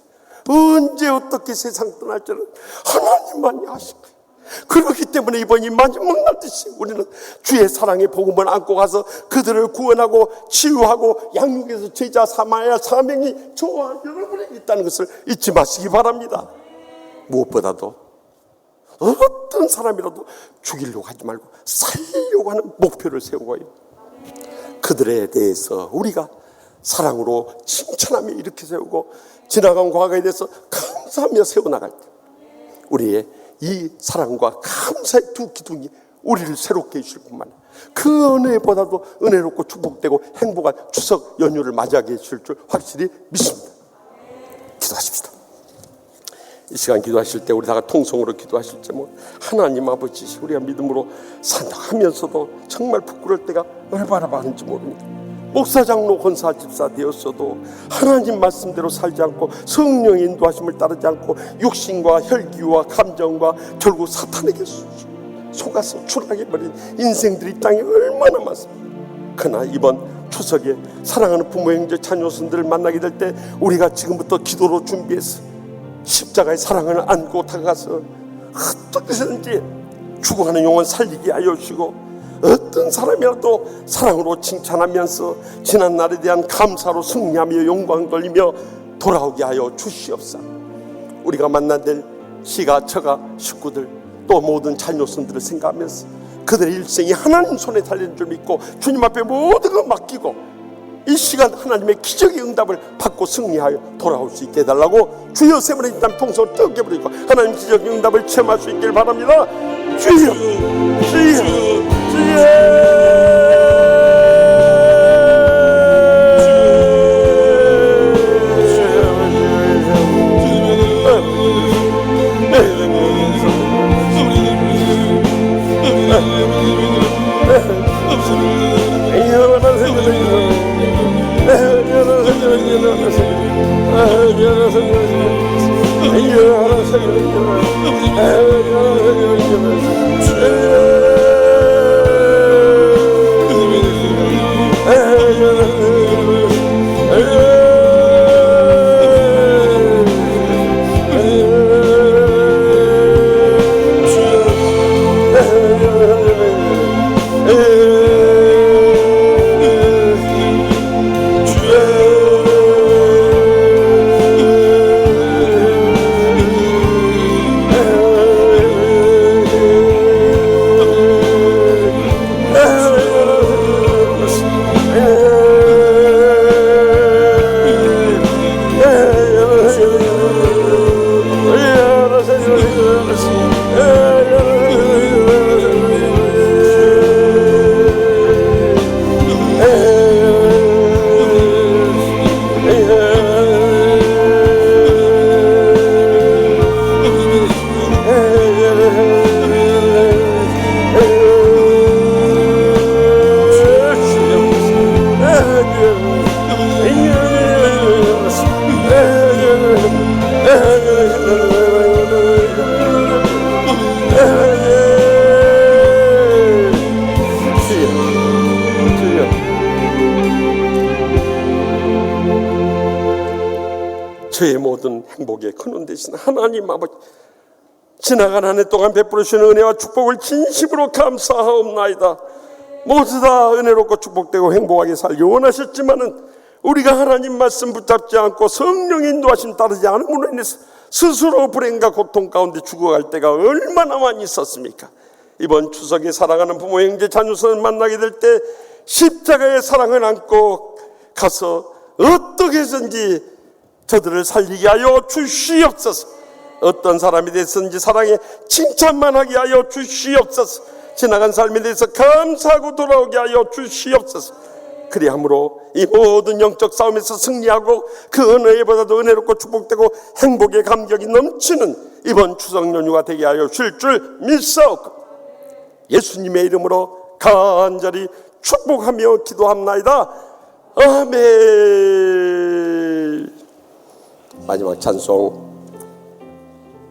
언제 어떻게 세상 떠날 줄은 하나님만이 아실 거예요. 그렇기 때문에 이번이 마지막 날듯이 우리는 주의 사랑의 복음을 안고 가서 그들을 구원하고 치유하고 양육해서 제자 삼아야 할 사명이 저와 여러분에게 있다는 것을 잊지 마시기 바랍니다. 무엇보다도 어떤 사람이라도 죽이려고 하지 말고 살리려고 하는 목표를 세우고요, 그들에 대해서 우리가 사랑으로 칭찬하며 이렇게 세우고 지나간 과거에 대해서 감사하며 세워나갈 때 우리의 이 사랑과 감사의 두 기둥이 우리를 새롭게 해주실 뿐만 아니라 그 은혜보다도 은혜롭고 축복되고 행복한 추석 연휴를 맞이하게 해주실 줄 확실히 믿습니다. 기도하십시다. 이 시간 기도하실 때 우리 다가 통성으로 기도하실 때 하나님 아버지, 우리가 믿음으로 산다하면서도 정말 부끄러울 때가 얼마나 많은지 모릅니다. 목사, 장로, 권사, 집사 되었어도 하나님 말씀대로 살지 않고 성령의 인도하심을 따르지 않고 육신과 혈기와 감정과 결국 사탄에게 속아서 추락해버린 인생들이 이 땅에 얼마나 많습니다. 그러나 이번 추석에 사랑하는 부모, 형제, 자녀손들을 만나게 될 때 우리가 지금부터 기도로 준비해서 십자가의 사랑을 안고 다가가서 어떻게 해서든지 죽어가는 영혼 살리게 하여 주시고, 어떤 사람이라도 사랑으로 칭찬하면서 지난 날에 대한 감사로 승리하며 영광 돌리며 돌아오게 하여 주시옵소서. 우리가 만나될 시가 처가 식구들 또 모든 자녀손들을 생각하면서 그들의 일생이 하나님 손에 달린 줄 믿고 주님 앞에 모든 걸 맡기고 이 시간 하나님의 기적의 응답을 받고 승리하여 돌아올 수 있게 해달라고 주여 세번에 일단 통성을 뜨겁게 부르고 하나님 기적의 응답을 체험할 수 있길 바랍니다. 주여 주여 저의 모든 행복의 근원 되신 하나님 아버지, 지나간 한 해 동안 베풀어 주신 은혜와 축복을 진심으로 감사하옵나이다. 모두 다 은혜롭고 축복되고 행복하게 살기 원하셨지만은 우리가 하나님 말씀 붙잡지 않고 성령의 인도하심 따르지 않음으로 인해서 스스로 불행과 고통 가운데 죽어갈 때가 얼마나 많이 있었습니까? 이번 추석에 사랑하는 부모, 형제, 자녀선을 만나게 될 때 십자가의 사랑을 안고 가서 어떻게 해서든지 저들을 살리게 하여 주시옵소서. 어떤 사람이 됐든지 사랑에 칭찬만 하게 하여 주시옵소서. 지나간 삶에 대해서 감사하고 돌아오게 하여 주시옵소서. 그리함으로 이 모든 영적 싸움에서 승리하고 그 어느 해보다도 은혜롭고 축복되고 행복의 감격이 넘치는 이번 추석 연휴가 되게 하여 주실 줄 믿사옵고 예수님의 이름으로 간절히 축복하며 기도합나이다. 아멘. 마지막 찬송,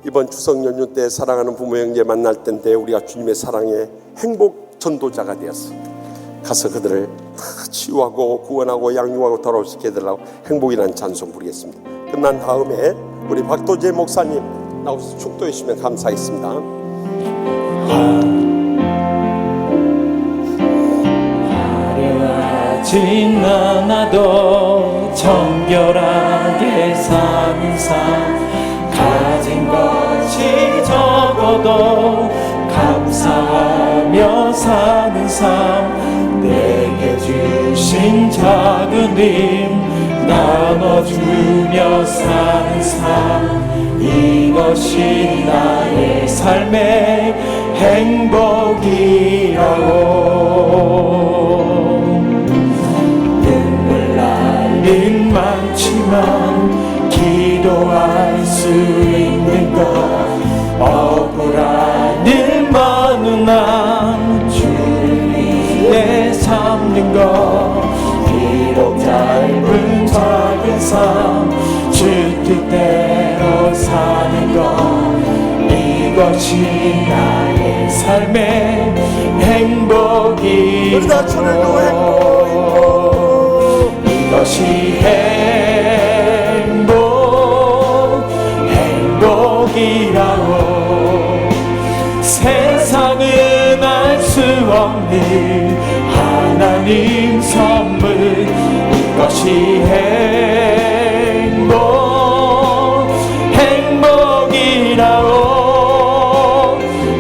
이번 추석 연휴 때 사랑하는 부모 형제 만날 때인데 우리가 주님의 사랑의 행복 전도자가 되었어. 가서 그들을 치유하고 구원하고 양육하고 돌아오시게 해달라고 행복이라는 찬송 부르겠습니다. 끝난 다음에 우리 박도재 목사님 나오셔서 축도해 주시면 감사하겠습니다. 화려하진 않아도 정결하게 사는 삶, 가진 것이 적어도 감사하며 사는 삶, 내게 주신 작은 힘 나눠주며 사는 삶, 이것이 나의 삶의 행복이라고. 눈물 날 일 많지만 기도할 수 있는 것, 억울한 일 많으나 주를 위해 삼는 것, 비록 짧은 작은 삶 주 뜻대로 사는 것, 이것이 나의 삶의 행복이고. 이것이 행복이라고. 세상은 알 수 없는 하나님 선물, 이것이 행복이라고.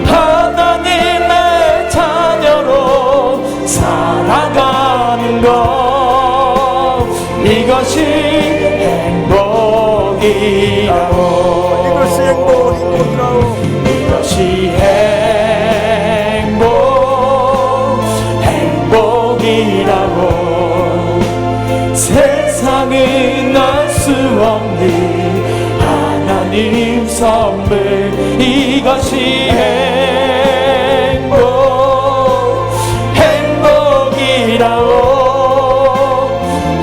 하나님의 자녀로 살아가는 것, 이것이 행복이라고 세상은 알 수 없는 하나님 선물 이것이 행복이라고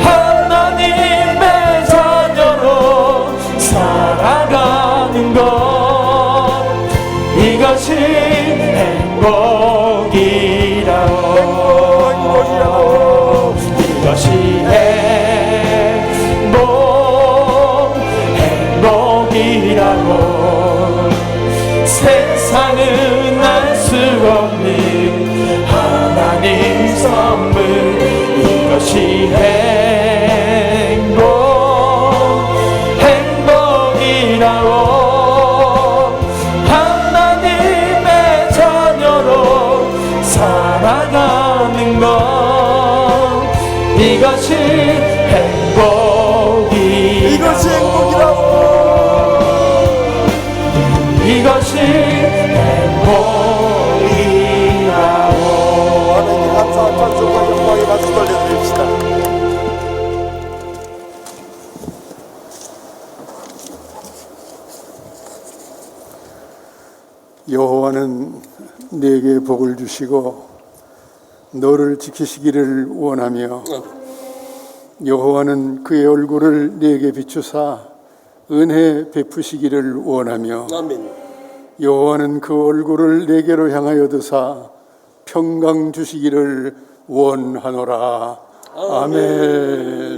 하나님의 자녀로 살아가는 것 이것이 행복이라고 이것이 행복이라고 세상은 알 수 없는 하나님 선물 이것이 행복이라고 하나님의 자녀로 살아가는 것 이것이 행복이라고 이것이 행복이라고 하나님께 감사와 찬송과 영광의 박수 돌려드립시다. 여호와는 내게 복을 주시고 너를 지키시기를 원하며 여호와는 그의 얼굴을 내게 비추사 은혜 베푸시기를 원하며 아멘. 여호와는 그 얼굴을 내게로 향하여 드사 평강 주시기를 원하노라. 아멘.